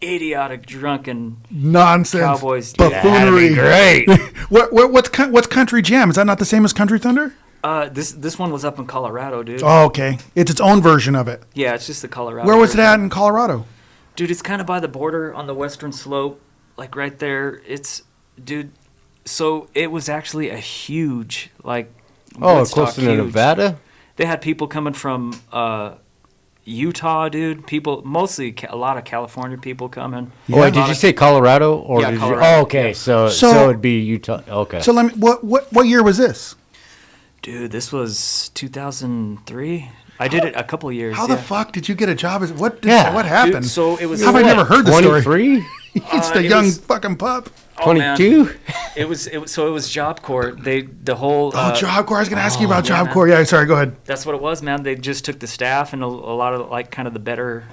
idiotic, drunken nonsense cowboys, buffoonery. Great. What's Country Jam? Is that not the same as Country Thunder? This one was up in Colorado, dude. Oh, okay. It's its own version of it. Yeah, it's just the Colorado. Where was it at in Colorado? Dude, it's kind of by the border on the western slope, like right there. So it was actually a huge, like, close to Nevada? They had people coming from, Utah, dude. People, mostly a lot of California people coming. Oh, wait, did you say Colorado or Yeah, did Colorado. you? Oh, okay. Yeah. So it'd be Utah. Okay. So let me. What year was this? Dude, this was 2003. I did it a couple years. How the fuck did you get a job? What happened? Dude, so it was. How have I never heard this story? 23, He's the it young was- fucking pup. 22. It was Job Corps. The whole. Job Corps. I was going to ask you about yeah, Job man. Corps. Yeah, sorry. Go ahead. That's what it was, man. They just took the staff and a lot of like kind of the better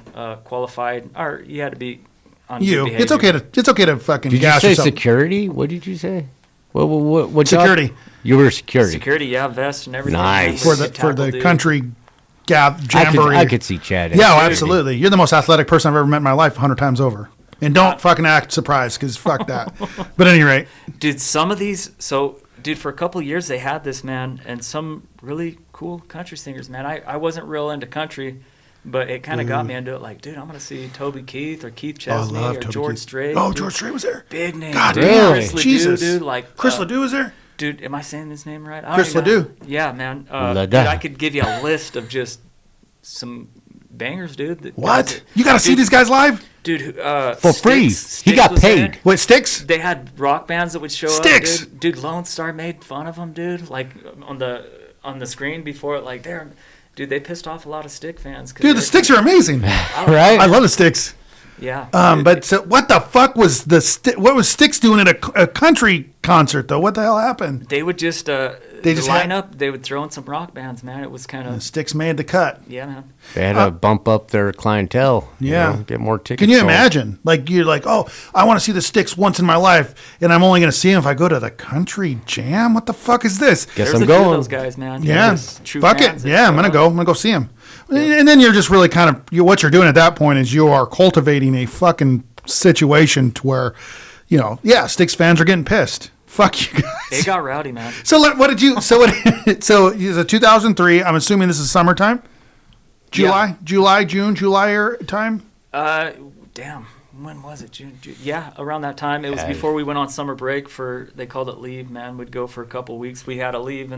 qualified, or you had to be on good You. behavior. It's okay to fucking Did you gas say yourself. security? What did you say? What job? Security. You were security. Security, yeah, vest and everything. Nice. for the Tackle, dude. country I jamboree. could see Chad. Yeah, absolutely. You're the most athletic person I've ever met in my life 100 times over. And don't fucking act surprised because fuck that. But at any rate, Dude, some of these, dude, for a couple of years they had this, man, and some really cool country singers, man. I wasn't real into country, but it kind of got me into it. Like, dude, I'm going to see Toby Keith or Keith Chesney or Toby George Keith. Strait. Oh, dude. George Strait was there. Big name. God dude. damn. Chris Ledoux, Jesus. dude. Like, Chris Ledoux was there. Dude, am I saying his name right? I Chris don't even know. Ledoux. Yeah, man. Ledoux. Dude, I could give you a list of just some bangers, dude. What? You got to see these guys live? Dude, For free. He got was there. paid. Wait, Sticks? They had rock bands that would show Styx. up. Dude, Lone Star made fun of them, dude. Like on the screen before, like dude, they pissed off a lot of Stick fans. Dude, the Sticks are amazing. Right? I love the Sticks. Yeah. But so what the fuck was what was Sticks doing at a country concert though? What the hell happened? They would just just line had- up. They would throw in some rock bands, man. It was kind of Sticks made the cut. yeah, man. They had to bump up their clientele. Yeah. Get more tickets. Can you sold. imagine? Like you're like, oh, I want to see the Sticks once in my life, and I'm only going to see them if I go to the country jam. What the fuck is this? Guess There's I'm a few of going. those guys, man. Yeah, There's true fuck it. fans that Yeah, I'm show gonna up. go. I'm gonna go see him. And then you're just really kind of what you're doing at that point is you are cultivating a fucking situation to where, Sticks fans are getting pissed. Fuck you guys. They got rowdy, man. So what did you? So what? So it's a 2003. I'm assuming this is summertime. July, June, July time. Damn. When was it? June? Yeah, around that time. It was before we went on summer break they called it leave, man. We'd go for a couple weeks. We had a leave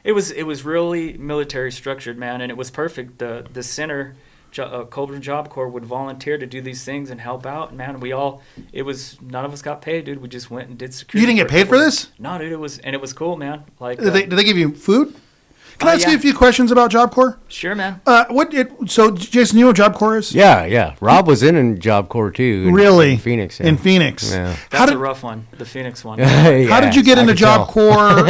it was really military structured, man, and it was perfect. The center, Colburn Job Corps would volunteer to do these things and help out, man. None of us got paid, dude. We just went and did security. You didn't get paid for this? No, dude. It was cool, man. Like, Did they give you food? Can I ask you yeah. a few questions about Job Corps? Sure, man. So Jason, you know what Job Corps is? Yeah. Rob was in Job Corps too. Really? In Phoenix. Yeah. In Phoenix. Yeah. That's a rough one, the Phoenix one. How did you get into Job Corps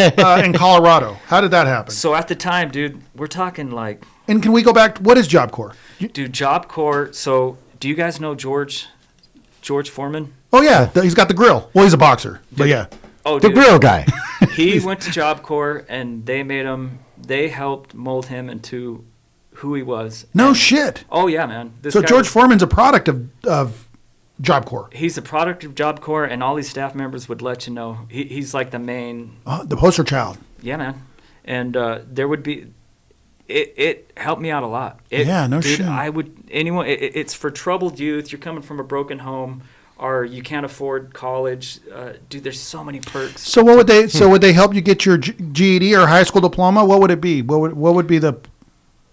in Colorado? How did that happen? So at the time, dude, we're talking like, And can we go back? What is Job Corps? dude, Job Corps. So do you guys know George Foreman? Oh yeah, he's got the grill. Well, he's a boxer, but yeah. Oh, The dude. grill guy. He went to Job Corps and they helped mold him into who he was. No And- shit. Oh yeah, man. This So guy George was- Foreman's a product of Job Corps. He's a product of Job Corps, and all these staff members would let you know. He's like the main. The poster child. Yeah, man. And there would be. It helped me out a lot. Yeah, no dude, shit. It's for troubled youth. You're coming from a broken home, or you can't afford college. Dude, there's so many perks. So what would they? So would they help you get your GED or high school diploma? What would it be? What would be the?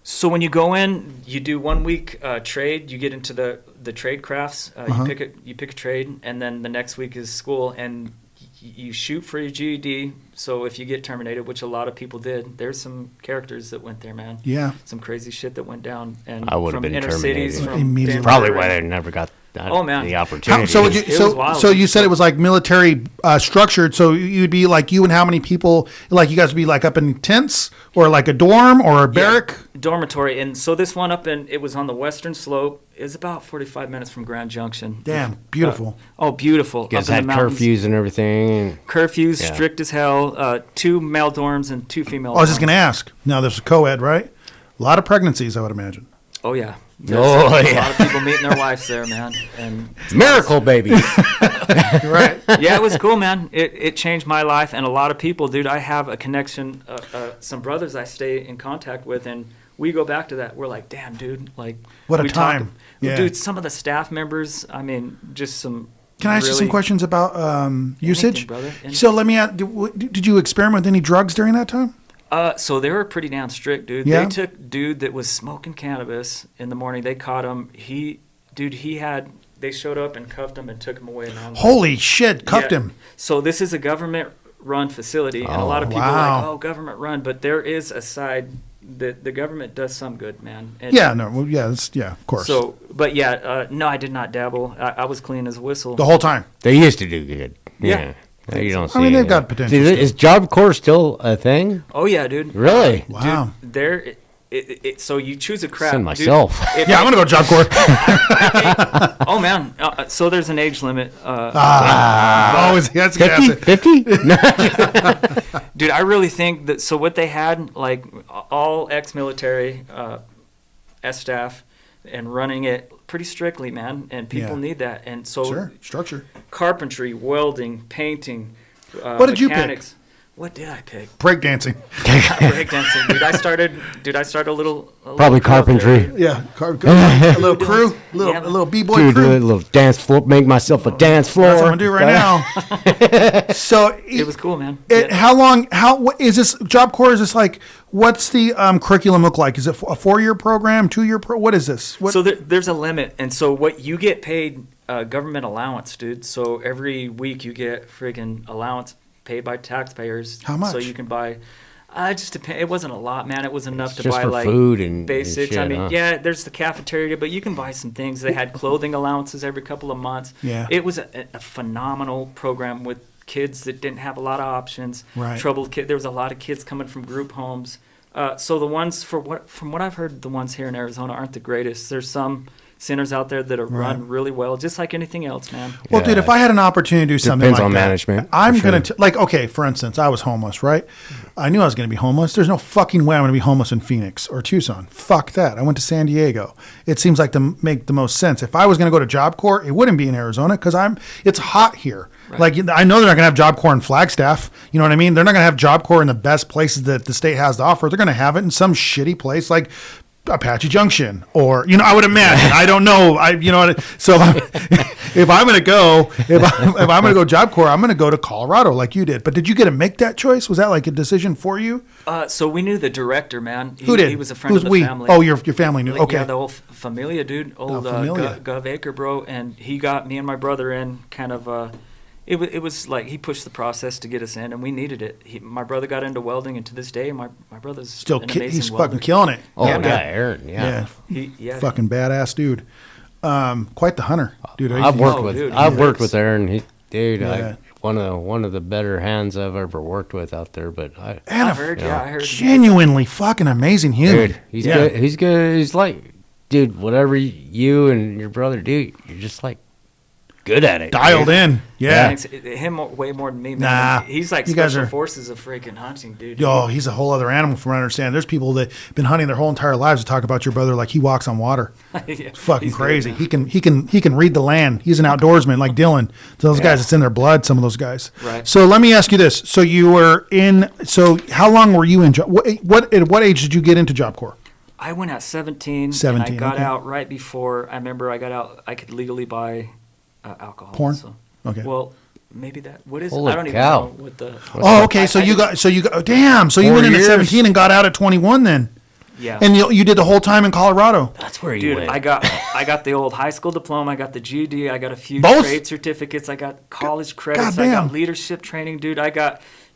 So when you go in, you do 1 week trade. You get into the trade crafts. You pick a trade, and then the next week is school, and you shoot for your GED. So if you get terminated, which a lot of people did, there's some characters that went there, man. Yeah. Some crazy shit that went down, and I would have from been inner terminated. cities, from Immediately. Denver Probably and- why I never got Oh, man. the opportunity. So would you? It was wild. So you said it was like military structured. So you'd be like you and how many people? Like you guys would be like up in tents or like a dorm or a barrack. dormitory. And so this one it was on the western slope. It was about 45 minutes from Grand Junction. Damn, beautiful. Beautiful. guys up in had the mountains. curfews and everything. Curfews, Yeah. strict as hell. 2 male dorms and 2 female. I was just dorms. going to ask. Now this is co-ed, right? A lot of pregnancies, I would imagine. Oh yeah. Oh, a yeah. lot of people meeting their wives there, man. And Miracle baby. Right. yeah, it was cool, man. It changed my life and a lot of people, dude. I have a connection, some brothers I stay in contact with, and we go back to that. We're like, damn, dude, like What a we talk- time. Yeah. Dude, some of the staff members, I mean, just some. Can I ask you some really- questions about usage? brother. So let me ask, did you experiment with any drugs during that time? So they were pretty damn strict, dude. Yeah? They took dude that was smoking cannabis in the morning. They caught him. They showed up and cuffed him and took him away. And Holy shit, cuffed him. So this is a government-run facility, and a lot of people are like, "Oh, government-run," but there is a side that the government does some good, man. And Of course. So, but no, I did not dabble. I was clean as a whistle. The whole time. They used to do good. Yeah. Now you don't see. I mean, they've it. got potential. Is Job Corps still a thing? Oh yeah, dude. Really? Wow. Dude, so you choose a crap. Send myself. Dude, Yeah, I'm going to go Job Corps. Oh man. So there's an age limit. Always, that's 50? 50? Dude, I really think that. So what they had, like all ex-military staff, and running it pretty strictly, man. And people need that. And so Sure, structure. carpentry, welding, painting. What did you pick? mechanics. What did I pick? Breakdancing. Breakdancing, dude. I started a little Probably club there, carpentry. dude. Yeah, a little crew, a little b-boy Dude, crew. a little dance floor. Make myself a dance floor. That's what I'm gonna do right now. So It was cool, man. How long? What is this Job Corps? Is this like? What's the curriculum look like? Is it a 4-year program, 2-year What is this? What? So there's a limit, and so what you get paid government allowance, dude. So every week you get friggin' allowance paid by taxpayers. How much? So you can buy. It just depends. It wasn't a lot, man. It was enough to just buy for like food and basics. shit, I mean, huh? yeah, there's the cafeteria, but you can buy some things. They had clothing allowances every couple of months. Yeah. It was a phenomenal program with kids that didn't have a lot of options. Right. Troubled kids. There was a lot of kids coming from group homes. So the ones from what I've heard, the ones here in Arizona aren't the greatest. There's some centers out there that are run really well, just like anything else, man. Well, Yeah. dude, if I had an opportunity to do something Depends like on that, management, I'm for gonna sure. like. Okay, for instance, I was homeless, right? I knew I was gonna be homeless. There's no fucking way I'm gonna be homeless in Phoenix or Tucson. Fuck that. I went to San Diego. It seems like to make the most sense. If I was gonna go to Job Corps, it wouldn't be in Arizona because it's hot here. Like I know they're not gonna have Job Corps in Flagstaff. You know what I mean? They're not gonna have Job Corps in the best places that the state has to offer. They're gonna have it in some shitty place like Apache Junction, or I would imagine. I don't know. So if I'm gonna go Job Corps, I'm gonna go to Colorado like you did. But did you get to make that choice? Was that like a decision for you? So we knew the director, man. Who did? He was a friend Who's of the we? family. Oh, your family knew. Like, Okay. Yeah, the whole familia, dude. Old Familia. Gov Aker, bro, and he got me and my brother in. Kind of. It was like he pushed the process to get us in, and we needed it. My brother got into welding, and to this day, my brother's Still, an amazing he's welder. fucking killing it. Oh, Yeah, yeah, man. Aaron. Yeah. Fucking badass dude. Quite the hunter, dude. I've worked Oh, with dude, I've he worked is. with Aaron. Yeah. One of the better hands I've ever worked with out there. But And I heard. I heard. genuinely fucking amazing human. dude, he's good. He's good. He's like, dude, whatever you and your brother do, you're just like good at it. Dialed dude. in. Yeah. Thanks. Him way more than me, man. Nah, He's like you guys special are- forces of freaking hunting, dude. Oh, he's a whole other animal from what I understand. There's people that have been hunting their whole entire lives to talk about your brother like he walks on water. Yeah, It's fucking he's good, crazy. man. He can read the land. He's an outdoorsman like Dylan. Those guys, it's in their blood. Some of those guys. Right. So let me ask you this: so you were in. So how long were you in? What at what age did you get into Job Corps? I went at 17, 17, and I got okay. out right before. I remember I got out. I could legally buy alcohol. Porn? So. Okay. Well, maybe that. What is Holy it? I don't cow. even know what the. Oh, okay. So I you didn't- got. Damn. So you 4 went in at years. 17 and got out at 21 then, Yeah. and you did the whole time in Colorado. That's where you Dude, went. I got the old high school diploma. I got the GED. I got a few Both? trade certificates. I got college credits. I goddamn. got leadership training, dude.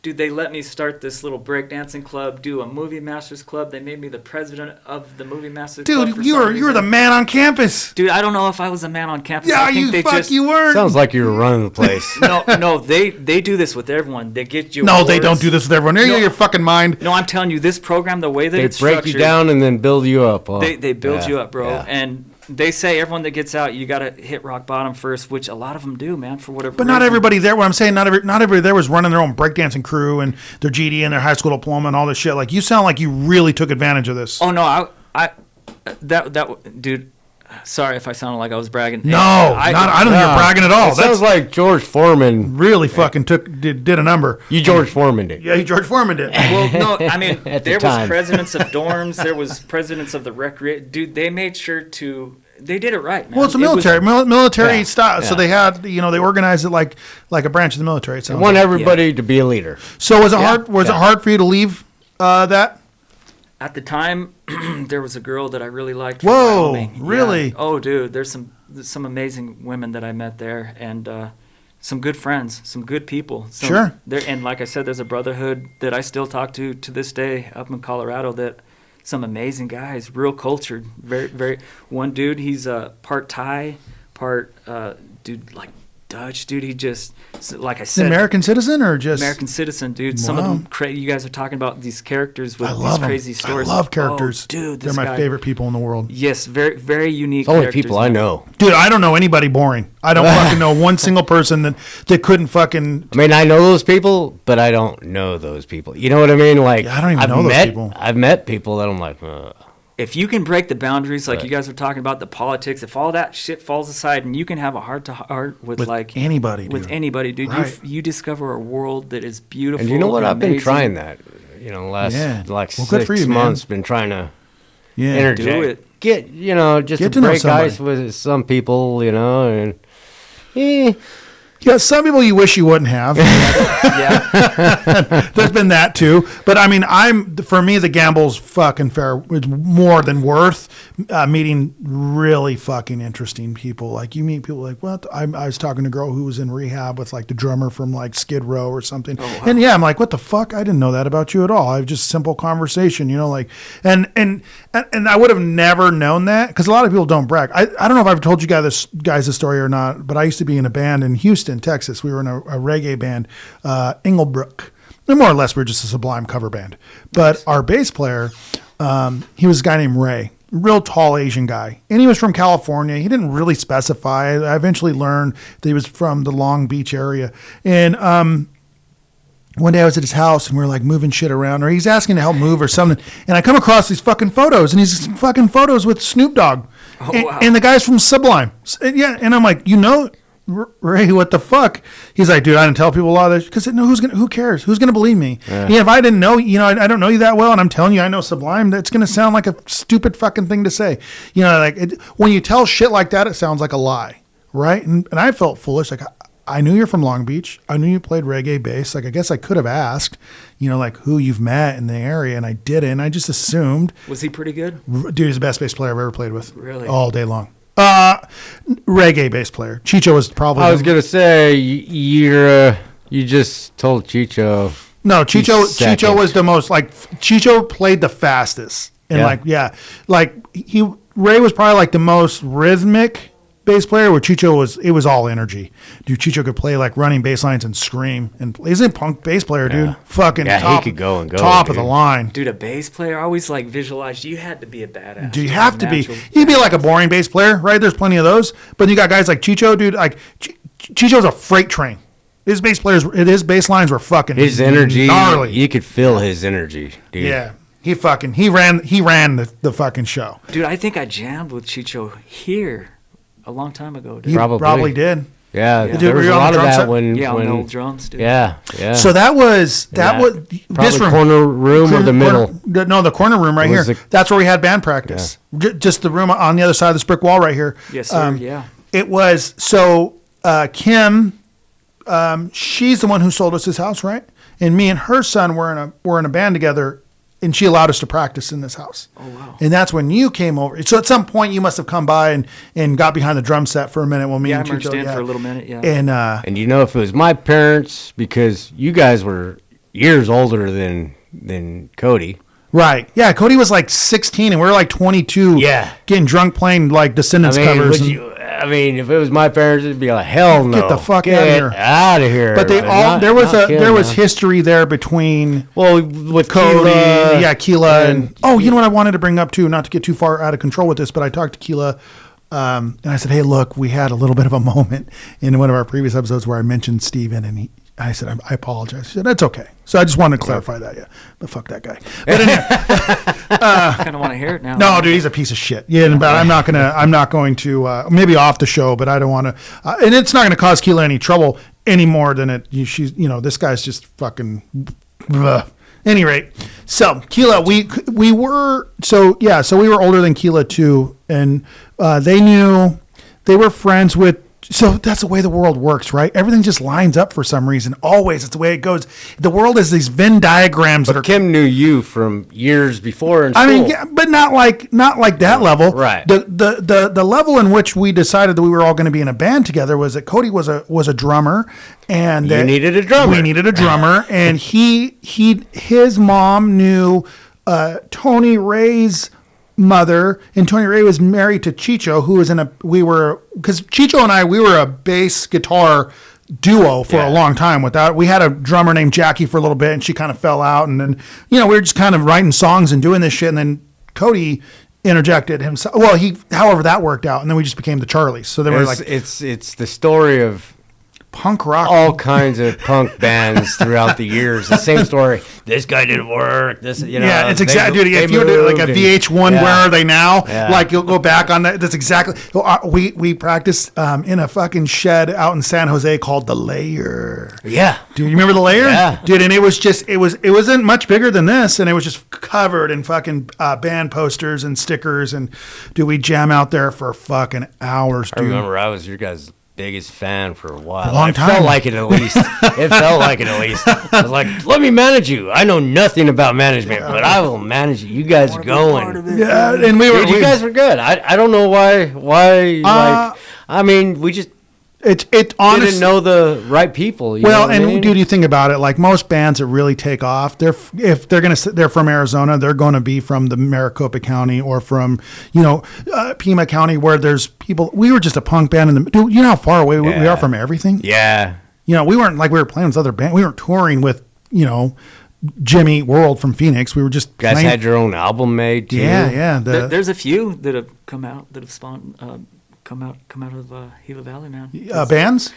They let me start this little breakdancing club, do a movie masters club. They made me the president of the movie masters club. Dude, for you some were the reason. man on campus. Dude, I don't know if I was a man on campus. Yeah, I think they just you weren't. Sounds like you were running the place. no. They do this with everyone. They get you. No, they awards. don't do this with everyone. You're your fucking mind. No, I'm telling you, this program, the way that They it's break structured, you down and then build you up. Huh? they build Yeah, you up, bro. yeah. And they say everyone that gets out, you got to hit rock bottom first, which a lot of them do, man, for whatever. But not reason. everybody there. What I'm saying, not everybody there was running their own breakdancing crew and their GD and their high school diploma and all this shit. Like you sound like you really took advantage of this. Oh no, that dude. Sorry if I sounded like I was bragging. No, I don't think you're bragging at all. It sounds like George Foreman. Really fucking did a number. You George Foreman did. Yeah, George Foreman did. Well, no, I mean, At the there was time. presidents of dorms, there was presidents of the recreation. Dude, they made sure they did it right, man. Well, it's a It was- military Yeah, style. So yeah. they had, they organized it like a branch of the military. It I sounds want like. everybody to be a leader. So was it Yeah, hard? Was it yeah. hard for you to leave That. At the time, there was a girl that I really liked. Whoa, Wyoming. really? Yeah. Oh, dude, there's some amazing women that I met there, and some good friends, some good people. Sure. And like I said, there's a brotherhood that I still talk to this day up in Colorado. That some amazing guys, real cultured. Very, very. One dude, he's part Thai, part dude like Dutch. Dude, he just like I said, American citizen or just American citizen, dude. Wow. Some of them, you guys are talking about these characters with I these love crazy them. stories. I love characters. Oh, dude, they're this my guy, favorite people in the world. Yes, very, very unique. It's only characters, people I man. know. Dude, I don't know anybody boring. I don't fucking know one single person that couldn't fucking. I mean, I know those people, but I don't know those people. You know what I mean? Like, Yeah, I don't even know those people. I've met people that I'm like, If you can break the boundaries, like you guys were talking about, the politics, if all that shit falls aside and you can have a heart-to-heart with like anybody, with dude. anybody, dude, Right. you discover a world that is beautiful. and you know what? and I've been amazing. trying that. You know, last Yeah. like Well, good 6 for you, man. months, been trying to Yeah, interject. Do it. Get just Get to to know break ice somebody. with some people. And yeah. Some people you wish you wouldn't have. Yeah, There's been that too, but I mean, for me the gamble's fucking fair. It's more than worth meeting really fucking interesting people. Like you meet people like what? I was talking to a girl who was in rehab with like the drummer from like Skid Row or something, and yeah, I'm like, what the fuck? I didn't know that about you at all. I have just simple conversation, like, and I would have never known that because a lot of people don't brag. I don't know if I've told you guys this story or not, but I used to be in a band in Houston, Texas. We were in a reggae band, Engelbrook. And more or less, we were just a Sublime cover band. But our bass player, he was a guy named Ray, real tall Asian guy. And he was from California. He didn't really specify. I eventually learned that he was from the Long Beach area. And one day I was at his house and we were like moving shit around, or he's asking to help move or something. And I come across these fucking photos, and these fucking photos with Snoop Dogg. Oh, and, wow. and the guy's from Sublime. Yeah. And I'm like, Ray, what the fuck? He's like, dude, I didn't tell people a lot of this because no, who cares? Who's gonna believe me? Yeah, if I didn't know, I don't know you that well, and I'm telling you, I know Sublime. That's gonna sound like a stupid fucking thing to say. When you tell shit like that, it sounds like a lie, right? And I felt foolish. Like I knew you're from Long Beach. I knew you played reggae bass. Like I guess I could have asked, like who you've met in the area, and I didn't. I just assumed. was he pretty good? Dude, he's the best bass player I've ever played with. Really? All day long. Reggae bass player. Chicho was probably. I was gonna say you just told Chicho. No, Chicho second. was the most like Chicho played the fastest. And Yeah. Ray was probably like the most rhythmic bass player where it was all energy. Dude, Chicho could play like running bass lines and scream. And he's a punk bass player, dude. Fucking Yeah, he top, could go and go, top of dude. the line. Dude, a bass player, I always like visualized you had to be a badass. Do you Just have a to be? natural You'd be like a boring bass player, right? There's plenty of those. But you got guys like Chicho, dude. Like Chicho's a freight train. His bass lines were fucking His energy, gnarly. you could feel his energy, dude. Yeah. He ran the fucking show. Dude, I think I jammed with Chicho here a long time ago, dude. He Probably. probably did. Yeah, Dude, there were was you a on lot the of drum that set? when Yeah, on the old drums, dude. yeah. So that was Probably this room. corner room or the middle. No, the corner room right It here. was That's where we had band practice. Just the room on the other side of this brick wall right here. Yes, sir. Yeah. It was Kim. She's the one who sold us his house, right? And me and her son were in a band together, and she allowed us to practice in this house. Oh, wow. And that's when you came over. So at some point you must have come by and got behind the drum set for a minute while me Yeah, I and merged Chicho, in for a little minute, yeah. And And if it was my parents, because you guys were years older than Cody. right, yeah, Cody was like 16 and we were like 22. Yeah. getting drunk playing like Descendants covers. If it was my parents, it'd be like, hell no, Get the fuck Get outta here. out of here. But there was history there between with Cody, Keela, Keela, and you know what I wanted to bring up too, not to get too far out of control with this, but I talked to Keela, and I said, hey, look, we had a little bit of a moment in one of our previous episodes where I mentioned Steven, and I said, I apologize. She said, that's okay. So I just wanted to clarify that, yeah. But fuck that guy. But anyway, I kind of want to hear it now. no, dude, he's a piece of shit. Yeah, but I'm not going to maybe off the show, but I don't want to, and it's not going to cause Keela any trouble any more than this guy's just fucking. Bleh. Any rate, so Keela, we were older than Keela too, and they were friends with So that's the way the world works, right? Everything just lines up for some reason. Always, it's the way it goes. The world is these Venn diagrams that are. Kim knew you from years before in school. I mean, yeah, but not like that level. Right. The level in which we decided that we were all going to be in a band together was that Cody was a drummer, and You needed a drummer. We needed a drummer, and his mom knew Tony Ray's mother, and Tony Ray was married to Chicho, who was because Chicho and we were a bass guitar duo for a long time. We had a drummer named Jackie for a little bit, and she kind of fell out, and then we were just kind of writing songs and doing this shit, and then Cody interjected himself. Well, however that worked out, and then we just became the Charlies. So they were like, it's the story of punk rock, all kinds of punk bands throughout the years. The same story. This guy didn't work. Yeah, it's exactly, dude. If you were to like a VH1, where are they now? Yeah. Like you'll go back on that. That's exactly. We practiced in a fucking shed out in San Jose called the Layer. Yeah, Dude, you remember the Layer? Yeah, dude. And it wasn't much bigger than this, and it was just covered in fucking band posters and stickers, and dude, we jam out there for fucking hours. Dude. I remember I was your guys' biggest fan for a while. A long time. It felt like it at least. I was like, let me manage you. I know nothing about management, but I will manage you. You guys are going. Yeah, and you guys were good. I don't know why. We just it honestly didn't know the right people. Dude, you think about it, like most bands that really take off, they're from Arizona, they're going to be from the Maricopa County or from Pima County, where there's people. We were just a punk band, dude, you know how far away we are from everything. Yeah, we weren't like we were playing with other bands. We weren't touring with Jimmy World from Phoenix. We were just you guys had your own album made too. Yeah. There's a few that have come out that have spawned. Come out of Gila Valley, man. Bands?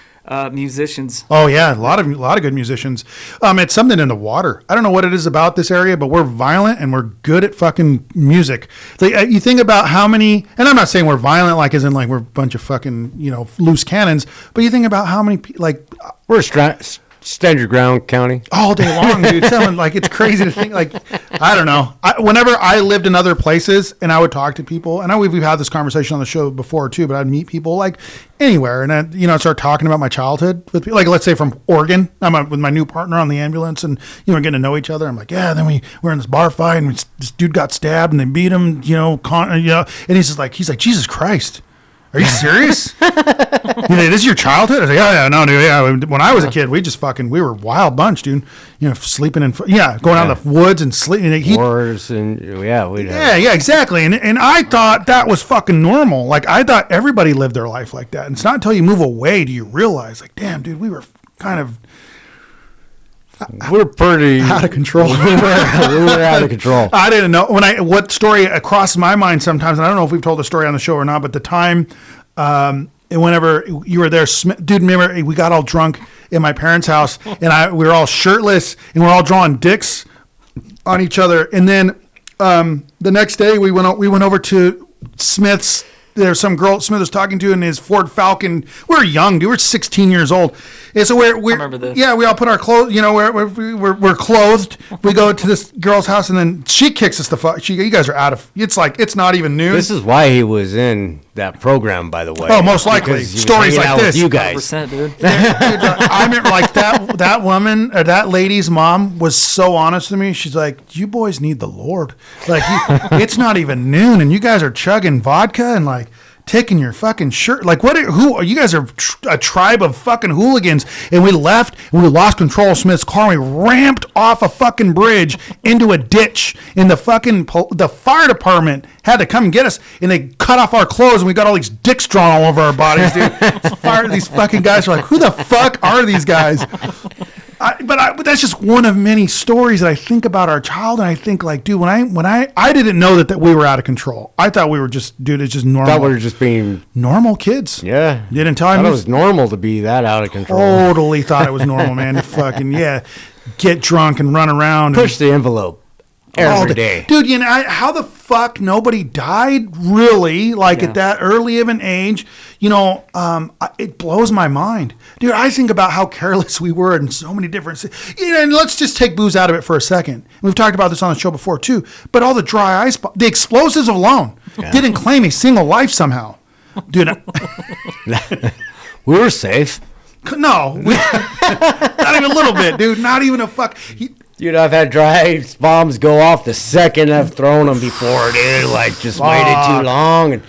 Musicians. Oh yeah, a lot of good musicians. It's something in the water. I don't know what it is about this area, but we're violent and we're good at fucking music. Like, you think about how many, and I'm not saying we're violent like as in like we're a bunch of fucking loose cannons, but you think about how many we're stand your ground county all day long, dude. It's crazy to think, like, I don't know. Whenever I lived in other places and I would talk to people, and we've had this conversation on the show before too, but I'd meet people like anywhere, and I'd start talking about my childhood with people, like let's say from Oregon. I'm with my new partner on the ambulance, and we're getting to know each other. I'm like, yeah. Then we were in this bar fight, and this dude got stabbed, and they beat him, and he's like, Jesus Christ. Are you serious? This is your childhood? I was like, yeah, no, dude. Yeah, when I was a kid, we were a wild bunch, dude. Sleeping going out in the woods and sleeping. Wars and yeah, exactly. And I thought that was fucking normal. Like I thought everybody lived their life like that. And it's not until you move away do you realize, like, damn, dude, we were kind of. We're pretty out of control. we were out of control. I didn't know what story crosses my mind sometimes, and I don't know if we've told the story on the show or not. But the time, whenever you were there, dude, remember we got all drunk in my parents' house, and we were all shirtless, and we're all drawing dicks on each other. And then the next day we went over to Smith's. There's some girl Smith was talking to in his Ford Falcon. We're young, dude. We're 16 years old. And so we're I remember this. Yeah, we all put our clothes, we're clothed. We go to this girl's house, and then she kicks us the fuck. You guys are out of, it's like, it's not even noon. This is why he was in that program, by the way. Oh, most likely. Stories like this. You guys. Dude. I remember like that woman, or that lady's mom was so honest to me. She's like, you boys need the Lord. Like, it's not even noon, and you guys are chugging vodka and like taking your fucking shirt. Like, who are you guys? Are a tribe of fucking hooligans. And we left, and we lost control of Smith's car, and we ramped off a fucking bridge into a ditch, and the fire department had to come and get us, and they cut off our clothes, and we got all these dicks drawn all over our bodies, dude. These fucking guys are like, who the fuck are these guys? But that's just one of many stories that I think about our child, and I think like, dude, when I didn't know that we were out of control. I thought we were just, dude, it's just normal. I thought we were just being normal kids. Yeah, you didn't tell me it was normal to be that out of control. Totally thought it was normal, man. To fucking get drunk and run around, push the envelope every day, dude. How the fuck nobody died really? Like at that early of an age, it blows my mind, dude. I think about how careless we were in so many different. And let's just take booze out of it for a second. We've talked about this on the show before too. But all the dry ice, the explosives alone didn't claim a single life somehow, dude. We were safe. No, not even a little bit, dude. Not even a fuck. Dude, I've had dry bombs go off the second I've thrown them before, dude. Like, just waited too long. And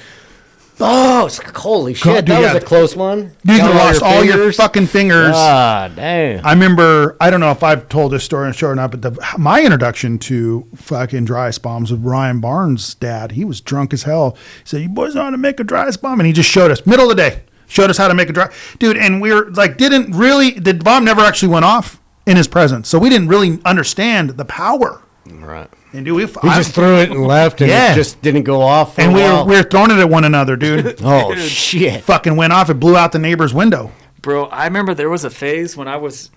it's like, holy shit, dude, that was a close one. Dude, you Count lost all your fucking fingers. God damn. I remember, I don't know if I've told this story on the show or not, but my introduction to fucking dry ice bombs with Ryan Barnes' dad. He was drunk as hell. He said, "You boys know how to make a dry ice bomb?" And he just showed us, middle of the day, showed us how to make a dry... Dude, and we were like, the bomb never actually went off in his presence. So we didn't really understand the power. Right. And dude, We just threw it and left, and it just didn't go off. And we were throwing it at one another, dude. Oh, shit. Fucking went off. It blew out the neighbor's window. Bro, I remember there was a phase when I was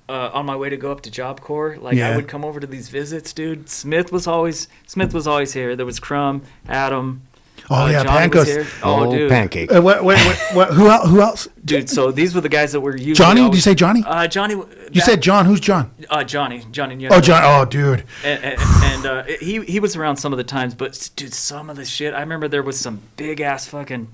on my way to go up to Job Corps. Like, I would come over to these visits, dude. Smith was always here. There was Crumb, Adam. Oh, yeah, Johnny was here. Pancakes. Oh, dude. Pancake. What, who else? Dude, so these were the guys that were usually Johnny? Did you say Johnny? Johnny. You said John. Who's John? Johnny. Oh, John. Oh, dude. And he was around some of the times, but dude, some of the shit. I remember there was some big ass fucking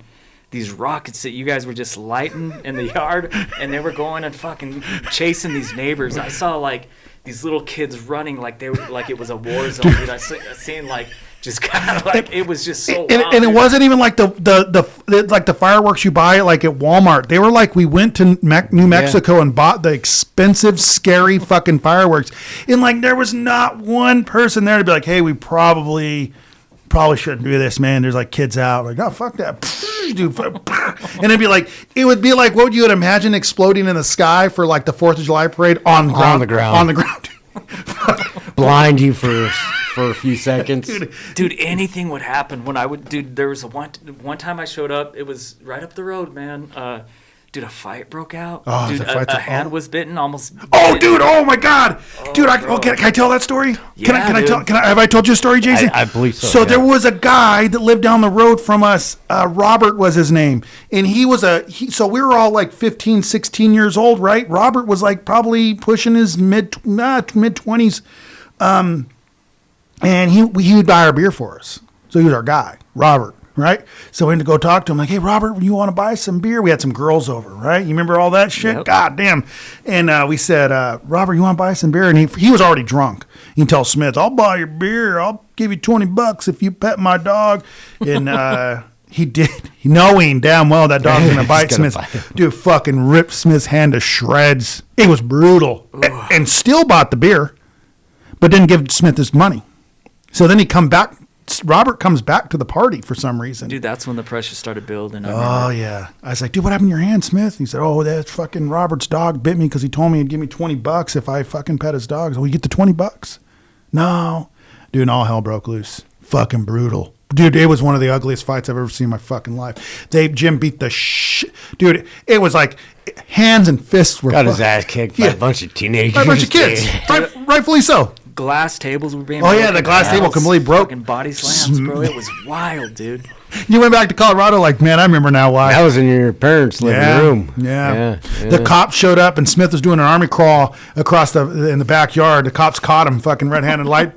these rockets that you guys were just lighting in the yard, and they were going and fucking chasing these neighbors. I saw like these little kids running like they were like it was a war zone. Dude, I seen like. Just kind of like it was just so wild, and it wasn't even like the fireworks you buy like at Walmart. They were like we went to New Mexico and bought the expensive, scary fucking fireworks, and like there was not one person there to be like, "Hey, we probably shouldn't do this, man." There's like kids out, like, "Oh, fuck that, dude!" And it would be like, what would you imagine exploding in the sky for like the 4th of July parade on the ground. Blind you for a few seconds. Dude, anything would happen when I would. Dude, there was one time I showed up. It was right up the road, man. Dude, a fight broke out. Oh, dude, a hand was bitten, almost. Oh, dude! Oh my God, dude! Can I tell that story? Yeah, Have I told you a story, Jason? I believe so. So there was a guy that lived down the road from us. Robert was his name, and so we were all like 15, 16 years old, right? Robert was like probably pushing his mid 20s, and he would buy our beer for us. So he was our guy, Robert. Right? So we had to go talk to him like, "Hey, Robert, you want to buy some beer?" We had some girls over, right? You remember all that shit? Yep. God damn. And we said, "Robert, you want to buy some beer?" And he was already drunk. You can tell Smith, "I'll buy your beer. I'll give you $20 if you pet my dog." And he did, knowing damn well that dog's going to bite Smith. Dude, fucking ripped Smith's hand to shreds. It was brutal. And still bought the beer, but didn't give Smith his money. So then Robert comes back to the party for some reason. Dude, that's when the pressure started building. Oh, yeah. I was like, "Dude, what happened to your hand, Smith?" He said, "Oh, that fucking Robert's dog bit me because he told me he'd give me $20 if I fucking pet his dog." So we get the $20. No. Dude, and all hell broke loose. Fucking brutal. Dude, it was one of the ugliest fights I've ever seen in my fucking life. Jim beat the shit. Dude, it was like hands and fists were... Got his ass kicked by a bunch of teenagers. By a bunch of kids. Rightfully so. Glass tables were being broken. The glass table completely broke. Fucking body slams, bro. It was wild, dude. You went back to Colorado like, man, I remember now why. That was in your parents' living room. Yeah. The cops showed up and Smith was doing an army crawl across in the backyard. The cops caught him, fucking red-handed light.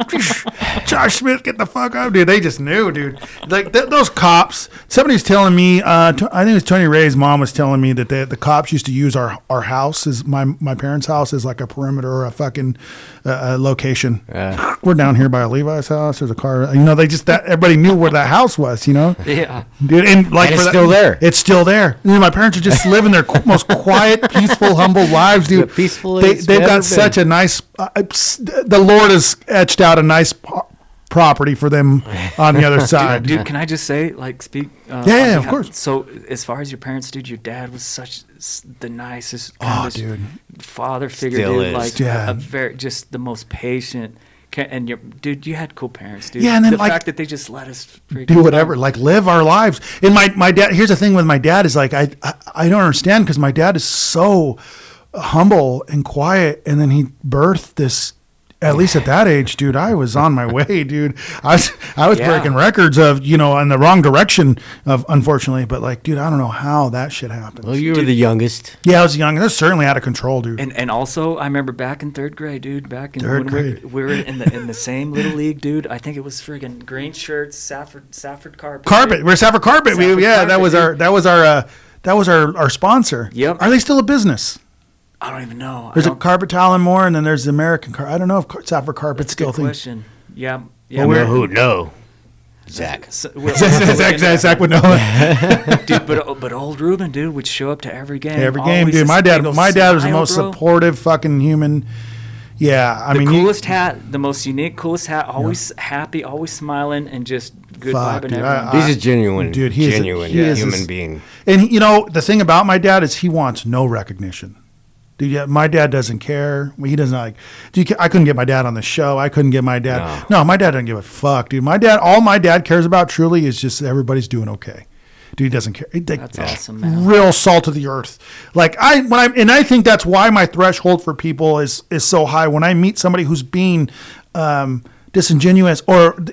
Josh Smith, get the fuck out, dude. They just knew, dude. Like those cops. Somebody's telling me, I think it was Tony Ray's mom was telling me that the cops used to use our house, as my parents' house, as like a perimeter or a fucking location. We're down here by Levi's house. There's a car. Everybody knew where that house was, you know? Yeah, dude, and it's still there. It's still there. My parents are just living their most quiet, peaceful, humble lives, dude. They've got such a nice. The Lord has etched out a nice property for them on the other side. Dude, can I just say, speak? Yeah, of course. So, as far as your parents, dude, your dad was such the nicest, dude, father figure, Still dude. is. A very just the most patient. And you had cool parents, dude. Yeah, and then the fact that they just let us do whatever, live our lives. And my dad. Here's the thing with my dad is I don't understand because my dad is so humble and quiet, and then he birthed this. At least at that age, dude, I was on my way, dude. I was breaking records of, in the wrong direction of, unfortunately. But dude, I don't know how that shit happened. Well, you were the youngest. Yeah, I was young. That's certainly out of control, dude. And also, I remember back in 3rd grade, dude. Back in third grade, we were in the same little league, dude. I think it was friggin' green shirts, Safford carpet. Carpet. We're Safford carpet. That was our That was our sponsor. Yep. Are they still a business? I don't even know. There's a Carpet Tile and More, and then there's the American Carpet. I don't know if Sapphire Carpet's still a thing. Question. Yeah. Well, who? No. Zach. Zach would know. Dude, but old Ruben, dude, would show up to every game. Dude. My dad was the most supportive fucking human. Yeah, the coolest hat, the most unique, coolest hat. Always happy, always smiling, and just good vibe and everything. He's a genuine, dude. He's genuine human being. And the thing about my dad is he wants no recognition. Dude, yeah, my dad doesn't care. He doesn't like. I couldn't get my dad on the show. I couldn't get my dad. No, my dad doesn't give a fuck, dude. All my dad cares about truly is just everybody's doing okay. Dude, he doesn't care. That's awesome, man. Real salt of the earth. Like I think that's why my threshold for people is so high. When I meet somebody who's being disingenuous, or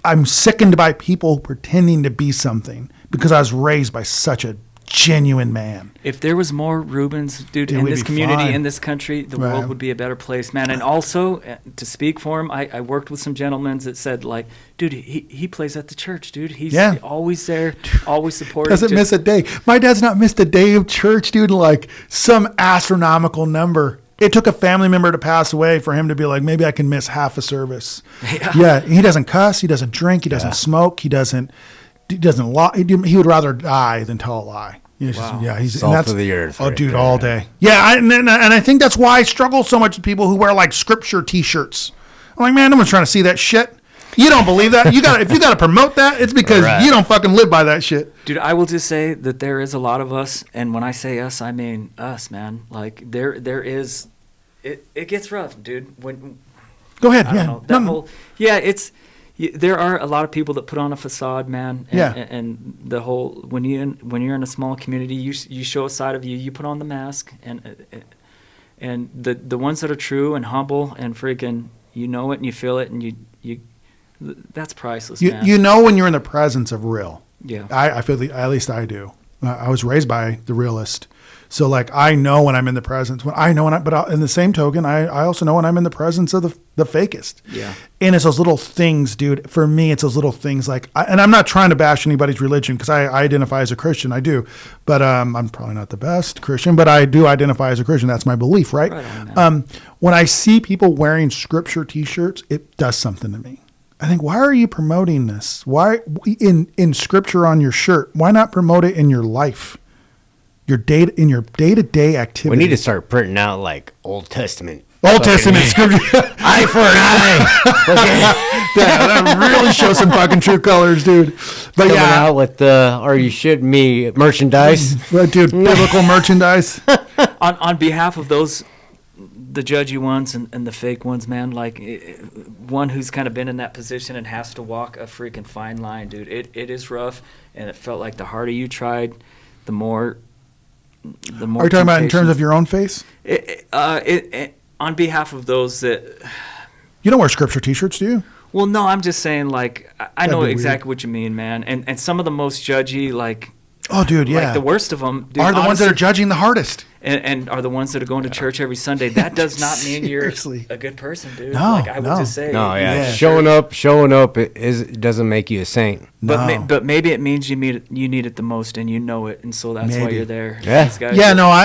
I'm sickened by people pretending to be something because I was raised by such a genuine man. If there was more Rubens, dude, in this community, in this country, the world would be a better place, man. And also, to speak for him, I worked with some gentlemen that said, like, dude, he plays at the church, dude. He's always there, always supportive. Doesn't miss a day. My dad's not missed a day of church, dude, like some astronomical number. It took a family member to pass away for him to be like, maybe I can miss half a service. Yeah, he doesn't cuss, he doesn't drink, he doesn't smoke, he doesn't lie. He would rather die than tell a lie. He's salt of the earth. Oh, right, dude, all day. Yeah, and I think that's why I struggle so much with people who wear like scripture T-shirts. I'm like, man, no one's trying to see that shit. You don't believe that? If you got to promote that, it's because you don't fucking live by that shit. Dude, I will just say that there is a lot of us, and when I say us, I mean us, man. Like there is, it gets rough, dude. Go ahead. There are a lot of people that put on a facade, man. And the whole when you're in a small community, you show a side of you. You put on the mask, and the ones that are true and humble and freaking, you know it and you feel it, and you that's priceless, man. You know when you're in the presence of real. Yeah. I feel at least I do. I was raised by the realist. So like I know when I'm in the presence. But in the same token, I also know when I'm in the presence of the fakest. Yeah. And it's those little things, dude. For me, it's those little things like, and I'm not trying to bash anybody's religion because I identify as a Christian. I do, but I'm probably not the best Christian, but I do identify as a Christian. That's my belief, right? Right on, when I see people wearing scripture T-shirts, it does something to me. I think, why are you promoting this? Why in scripture on your shirt? Why not promote it in your life? In your day-to-day activity. We need to start printing out like Old Testament scripture. Eye for an eye. That really shows some fucking true colors, dude. But coming out with the "Are You Shitting Me" merchandise, dude. Biblical merchandise. On behalf of those, the judgy ones and the fake ones, man. Like one who's kind of been in that position and has to walk a freaking fine line, dude. It is rough, and it felt like the harder you tried, the more. Are you talking about in terms of your own face? On behalf of those that... You don't wear scripture T-shirts, do you? Well, no, I'm just saying, like, I know exactly what you mean, man. And some of the most judgy, like... Oh, dude, yeah. Like the worst of them... Dude, are the ones that are judging the hardest. And are the ones that are going to church every Sunday. That does not mean you're a good person, dude. No, like, I would just say... No, yeah. Showing up it doesn't make you a saint. No. But maybe it means you need it the most, and you know it, and so that's why you're there. Yeah.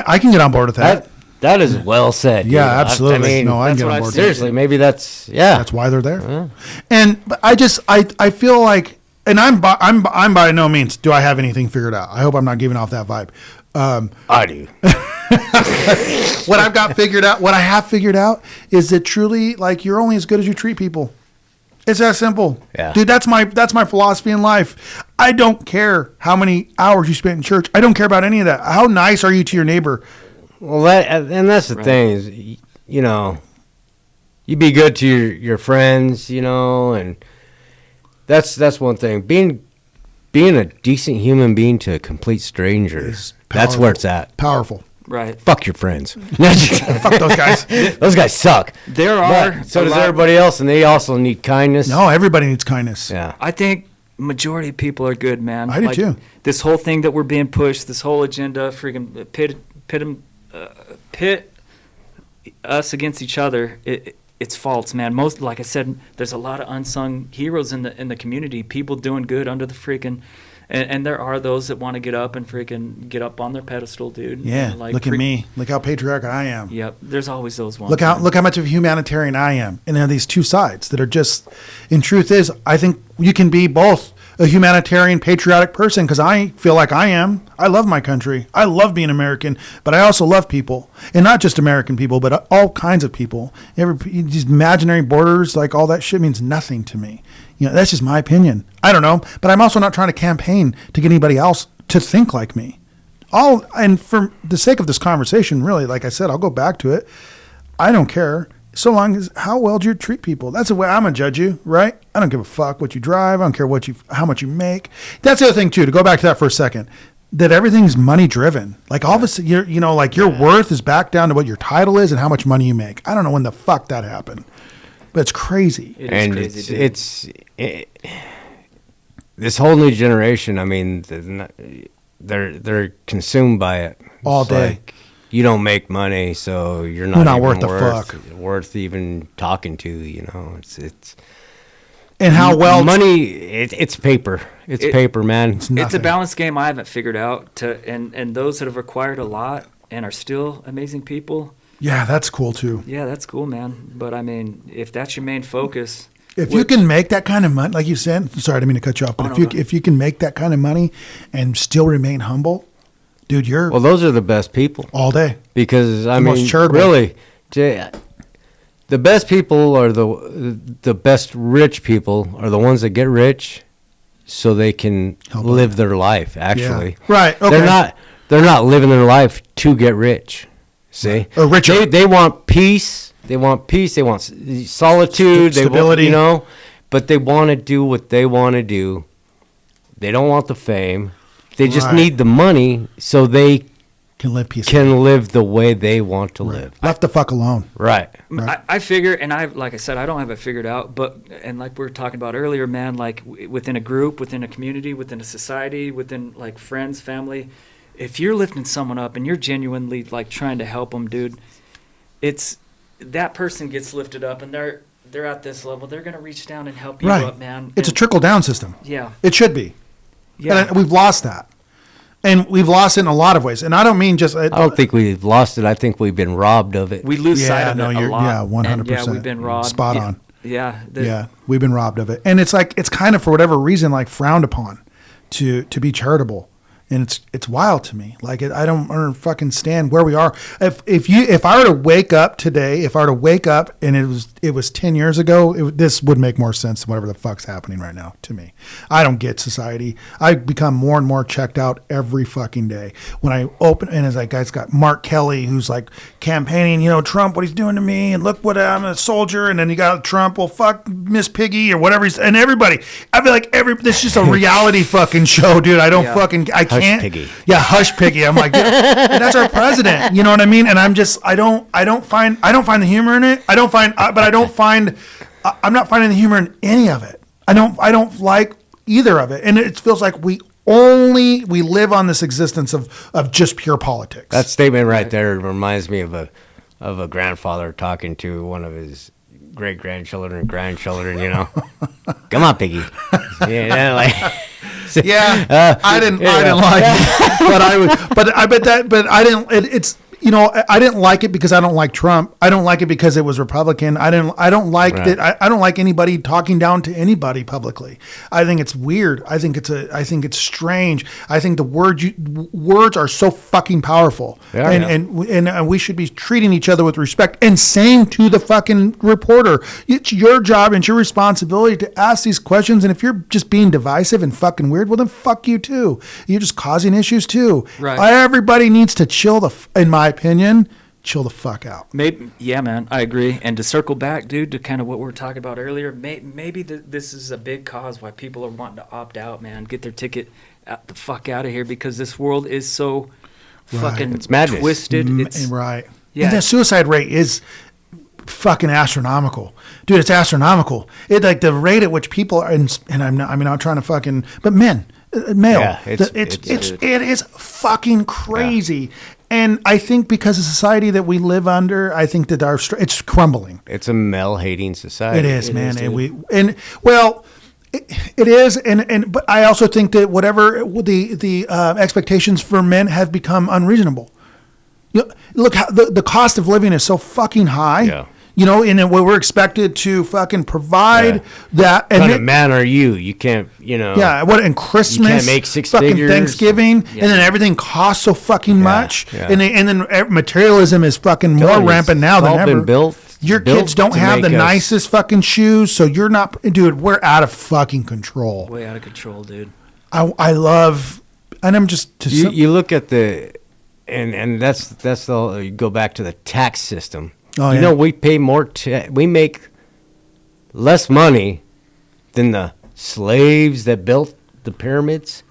I can get on board with that. That is well said. Yeah, absolutely. I can get on board. Seriously, maybe that's why they're there. Yeah. And I feel like, and I'm by no means do I have anything figured out. I hope I'm not giving off that vibe. I do. What I have figured out is that truly, like, you're only as good as you treat people. It's that simple. Yeah. Dude, that's my philosophy in life. I don't care how many hours you spent in church. I don't care about any of that. How nice are you to your neighbor? Well, that's the thing is, you be good to your friends, and that's one thing. Being a decent human being to a complete stranger, that's where it's at. Powerful. Right. Fuck your friends. Fuck those guys. Those guys suck. So does everybody else, and they also need kindness. No, everybody needs kindness. Yeah. I think majority of people are good, man. I do too. This whole thing that we're being pushed, this whole agenda, freaking pit us against each other. It's false, man. Like I said, there's a lot of unsung heroes in the community. People doing good under the freaking And there are those that want to get up and freaking get up on their pedestal, dude. Yeah, And, look at me. Look how patriarchal I am. Yep, there's always those ones. Look how much of a humanitarian I am. And there are these two sides that are just, in truth is, I think you can be both a humanitarian, patriotic person, because I feel like I am. I love my country. I love being American, but I also love people. And not just American people, but all kinds of people. These imaginary borders, like all that shit means nothing to me. You know, that's just my opinion. I don't know, but I'm also not trying to campaign to get anybody else to think like me. And for the sake of this conversation, really, like I said, I'll go back to it. I don't care. So long as how well do you treat people? That's the way I'm gonna judge you, right? I don't give a fuck what you drive. I don't care how much you make. That's the other thing too. To go back to that for a second, that everything's money driven. Like all of a sudden, your worth is back down to what your title is and how much money you make. I don't know when the fuck that happened, but it's crazy. It is crazy, this whole new generation. I mean, they're consumed by it All day. Like, you don't make money, so you're not even worth the fuck. Worth even talking to. You know, it's and how well money. It's paper. It's paper, man. It's a balance game I haven't figured out. And those that have acquired a lot and are still amazing people. Yeah, that's cool too. Yeah, that's cool, man. But I mean, if that's your main focus, if you can make that kind of money, like you said, sorry, I didn't mean to cut you off, but if you can make that kind of money and still remain humble, dude, well, those are the best people all day. Because I mean, charitable. really, the best people are the best rich people are the ones that get rich, so they can live their life. Actually, yeah. Right? Okay. They're not living their life to get rich. See, richer. They want peace. They want peace. They want solitude. Stability. They want, but they want to do what they want to do. They don't want the fame. They just need the money so they can live peacefully. Can live the way they want to live. Left the fuck alone. Right. I figure, and like I said, I don't have it figured out, and like we were talking about earlier, man, like within a group, within a community, within a society, within like friends, family, if you're lifting someone up and you're genuinely like trying to help them, dude, it's that person gets lifted up and they're at this level. They're going to reach down and help you up, man. It's a trickle down system. Yeah. It should be. Yeah. And we've lost that. And we've lost it in a lot of ways. And I don't mean just... I don't think we've lost it. I think we've been robbed of it. We lose sight of it a lot. Yeah, 100%. Yeah, we've been robbed. Spot on. Yeah. We've been robbed of it. And it's like, it's kind of, for whatever reason, like frowned upon to be and it's wild to me. Like I don't fucking stand where we are. If I were to wake up today, and it was 10 years ago, this would make more sense than whatever the fuck's happening right now to me. I don't get society. I become more and more checked out every fucking day. When I open, and it's like, guys, got Mark Kelly who's like campaigning, Trump, what he's doing to me, and look what I'm a soldier, and then you got Trump, well, fuck Miss Piggy or whatever and everybody. I feel like this is just a reality fucking show, dude. I don't I can't. Piggy. Yeah, hush piggy. I'm like, yeah, that's our president. You know what I mean? And I'm just, I don't find the humor in it. I'm not finding the humor in any of it. I don't like either of it. And it feels like we live on this existence of just pure politics. That statement right there reminds me of a grandfather talking to one of his great grandchildren and grandchildren. Come on, piggy. I didn't like it, but I didn't. I didn't like it because I don't like Trump. I don't like it because it was Republican. I don't like that. I don't like anybody talking down to anybody publicly. I think it's weird. I think it's strange. I think the words are so fucking powerful, and we should be treating each other with respect and saying to the fucking reporter, it's your job and it's your responsibility to ask these questions. And if you're just being divisive and fucking weird, well then fuck you too. You're just causing issues too. Right. Everybody needs to chill in my opinion, chill the fuck out. Maybe, yeah, man, I agree. And to circle back, dude, to kind of what we were talking about earlier, maybe this is a big cause why people are wanting to opt out, man, get their ticket the fuck out of here, because this world is so fucking it's madness. Twisted. Right. Yeah. And the suicide rate is fucking astronomical, dude. It's astronomical. It like the rate at which people are, and I'm not trying to fucking, but male. Yeah, it is fucking crazy. Yeah. And I think because of the society that we live under, I think that it's crumbling. It's a male-hating society. It is, man. It is, but I also think that whatever the expectations for men have become unreasonable. Look, how the cost of living is so fucking high. Yeah. And we're expected to fucking provide that. What kind of man are you? You can't, Yeah, and Christmas, you can't make six fucking figures. Thanksgiving, and then everything costs so fucking much. Yeah. And then materialism is fucking more rampant now than ever. Your kids don't have the nicest fucking shoes, so you're not, dude. We're out of fucking control. Way out of control, dude. I love, and I'm just you look at and that's the you go back to the tax system. Oh, yeah. We pay more. We make less money than the slaves that built the pyramids.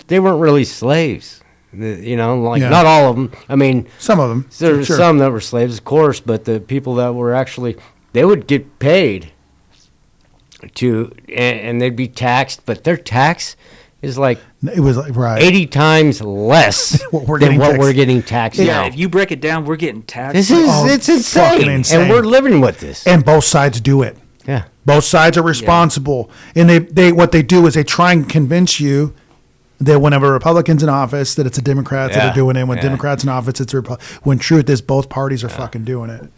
They weren't really slaves. Not all of them. I mean, some of them. There's some that were slaves, of course, but the people that were actually, they would get paid and they'd be taxed, but their tax is like it was like, right, 80 times less than what we're getting taxed now. If you break it down, we're getting taxed. It's insane. And we're living with this. And both sides do it. Yeah. Both sides are responsible. And they what they do is they try and convince you that whenever Republicans in office, that it's the Democrats that are doing it. When Democrats in office, it's when truth is both parties are fucking doing it.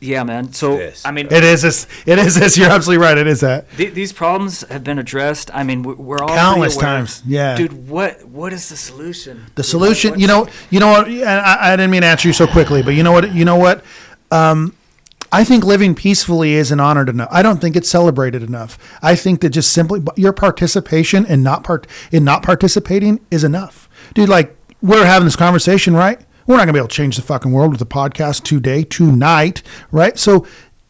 Yeah, man. So, I mean, it is this. You're absolutely right. It is that. These problems have been addressed. I mean, we're all countless times. Yeah, dude. What is the solution? The solution. You know what? I didn't mean to answer you so quickly, but you know what? I think living peacefully isn't honored enough. I don't think it's celebrated enough. I think that just simply your participation and not participating is enough, dude. Like, we're having this conversation, right? We're not gonna be able to change the fucking world with the podcast tonight, right? So,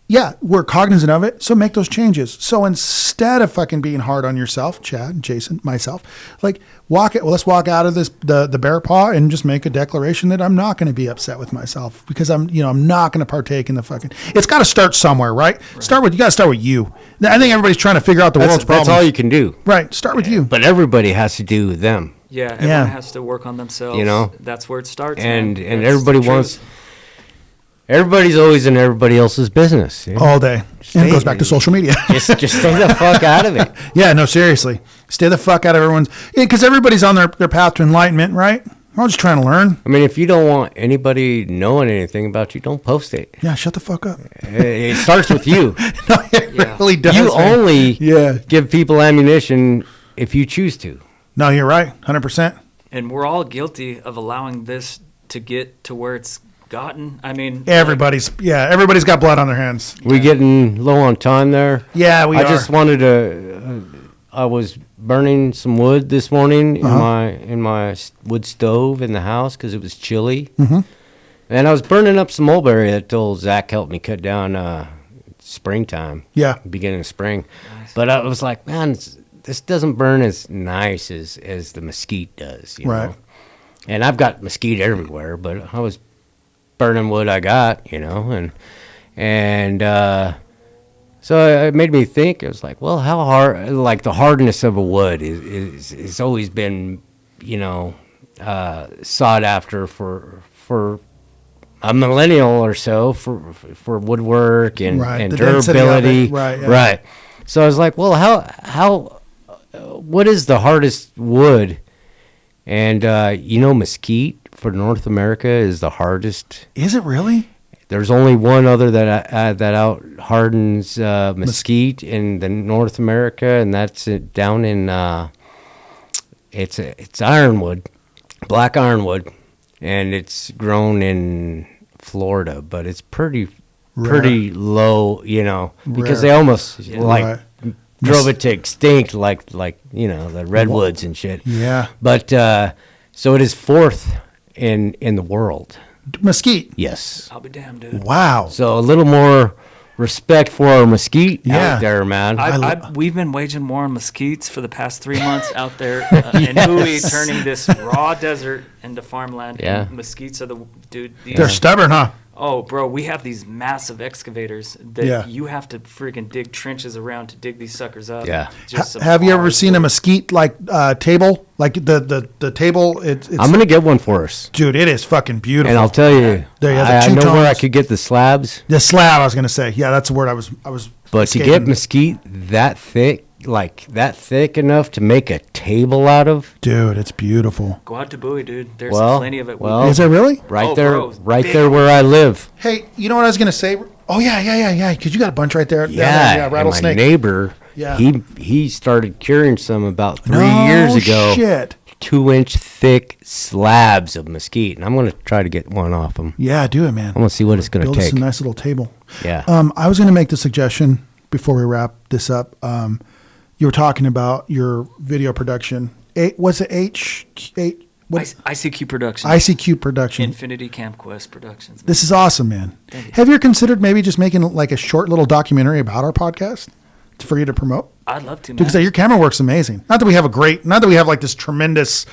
yeah, we're cognizant of it. So make those changes. So instead of fucking being hard on yourself, Chad, Jason, myself, like let's walk out of this the bear paw and just make a declaration that I'm not going to be upset with myself because I'm not going to partake in the fucking. It's got to start somewhere, right? You got to start with you. I think everybody's trying to figure out the world's problems. That's all you can do. Right. Start with you. But everybody has to do them. Yeah. Everyone has to work on themselves. That's where it starts. And everybody wants. Everybody's always in everybody else's business. All day. And it goes back to social media. just stay the fuck out of it. Yeah, no, seriously. Stay the fuck out of everyone's... because everybody's on their path to enlightenment, right? We're all just trying to learn. I mean, if you don't want anybody knowing anything about you, don't post it. Yeah, shut the fuck up. It starts with you. No, it really does. You only give people ammunition if you choose to. No, you're right. 100%. And we're all guilty of allowing this to get to where it's gotten. I mean, everybody's got blood on their hands. We getting low on time there. Yeah, we are. I just wanted to. I was burning some wood this morning in my wood stove in the house because it was chilly, and I was burning up some mulberry that old Zach helped me cut down springtime. Yeah, beginning of spring. Nice. But I was like, man, this doesn't burn as nice as the mesquite does, you know? And I've got mesquite everywhere, but I was burning wood I got, and so it made me think. It was like, well, how hard, like the hardness of a wood is always been, sought after for a millennial or so for woodwork and durability, right. So I was like, well, how what is the hardest wood? And mesquite for North America is the hardest. Is it really? There's only one other that out hardens mesquite in the North America, and that's down in it's ironwood, black ironwood, and it's grown in Florida, but it's pretty low, because they almost drove it to extinct, like the redwoods and shit. Yeah. But so it is fourth in the world. Mesquite. Yes. I'll be damned, dude. Wow. So a little more respect for our mesquite out there, man. We've been waging war on mesquites for the past 3 months out there in Bowie, turning this raw desert into farmland. Yeah. And mesquites are they're stubborn, huh? Oh, bro, we have these massive excavators that you have to freaking dig trenches around to dig these suckers up. Yeah. Have you ever seen a mesquite table? Like the table? It's I'm gonna get one for us, dude. It is fucking beautiful. And I'll tell you, I know where I could get the slabs. The slab, I was gonna say. Yeah, that's the word I was. But to get mesquite that thick, like that thick enough to make a table out of. Dude, it's beautiful. Go out to Bowie, dude. There's Well, plenty of it. well, Is it really? Right Oh, there, bro, right big there where I live. Hey, you know what I was gonna say? Oh yeah. Because you got a bunch right there. Yeah, and my rattlesnake. neighbor, Yeah. he started curing some about 3 No years ago. Shit. 2-inch thick slabs of mesquite, and I'm gonna try to get one off them. Yeah, do it, man. I'm gonna see what it's gonna Build us take. a nice little table. Yeah. I was gonna make the suggestion before we wrap this up. You were talking about your video production. Was it H8? What? ICQ Productions. ICQ production. Infinity Camp Quest Productions. This is awesome, man. Thank you. Have you ever considered maybe just making like a short little documentary about our podcast for you to promote? I'd love to, man. Because your camera work's amazing. Not that we have like this tremendous,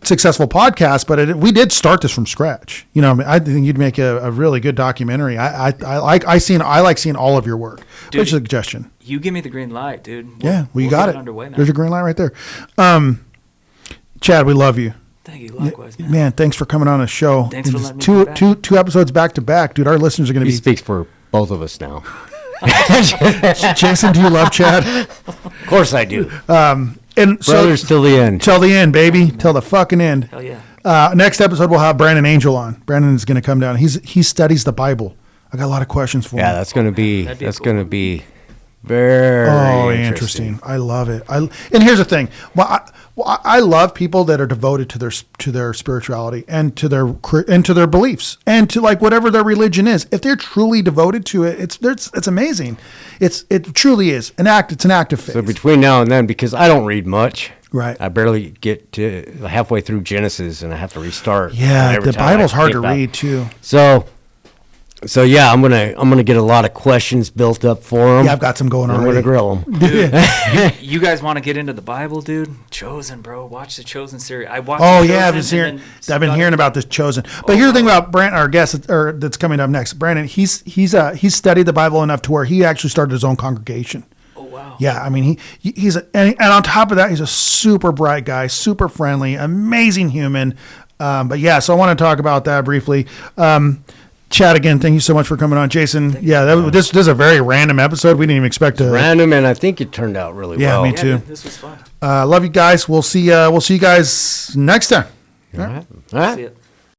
successful podcast, but we did start this from scratch. I think you'd make a really good documentary. I like seeing all of your work. Dude, Which suggestion? You give me the green light, dude. Yeah, well, you we'll got get it. Underway, man. There's your green light right there. Chad, we love you. Thank you, likewise, man. Man, thanks for coming on the show. Thanks for And letting me come back. two episodes back to back, dude. Our listeners are going to He be. speaks for both of us now. Jason, do you love Chad? Of course I do. And Brothers till the end. till the end, baby, till the fucking end. Hell yeah. Next episode, we'll have Brandon Angel on. Brandon is going to come down. He studies the Bible. I got a lot of questions for him. Yeah, that's gonna be That'd be that's cool. gonna be very interesting. I love it. And here's the thing. I love people that are devoted to their spirituality and to their beliefs and to like whatever their religion is. If they're truly devoted to it, it's amazing. It truly is an act. It's an act of faith. So between now and then, because I don't read much, Right. I barely get to halfway through Genesis, and I have to restart. Yeah, every the time I Bible's hard get to back. read too. So yeah, I'm gonna get a lot of questions built up for them. Yeah, I've got some going I'm already. gonna grill them. Dude, you guys want to get into the Bible, dude? Chosen, bro. Watch the Chosen series. I watched. Oh The yeah, Chosen I've been hearing about this Chosen. But here's the thing about Brandon, our guest that's coming up next. Brandon, he's studied the Bible enough to where he actually started his own congregation. Oh wow. Yeah, I mean and on top of that, he's a super bright guy, super friendly, amazing human. But yeah, so I want to talk about that briefly. Chad, again, thank you so much for coming on, Jason. This is a very random episode. We didn't even expect to. Random, and I think it turned out really well. me Yeah, too. dude, this was fun. Love you guys. We'll see you guys next time. All right. All right. See ya.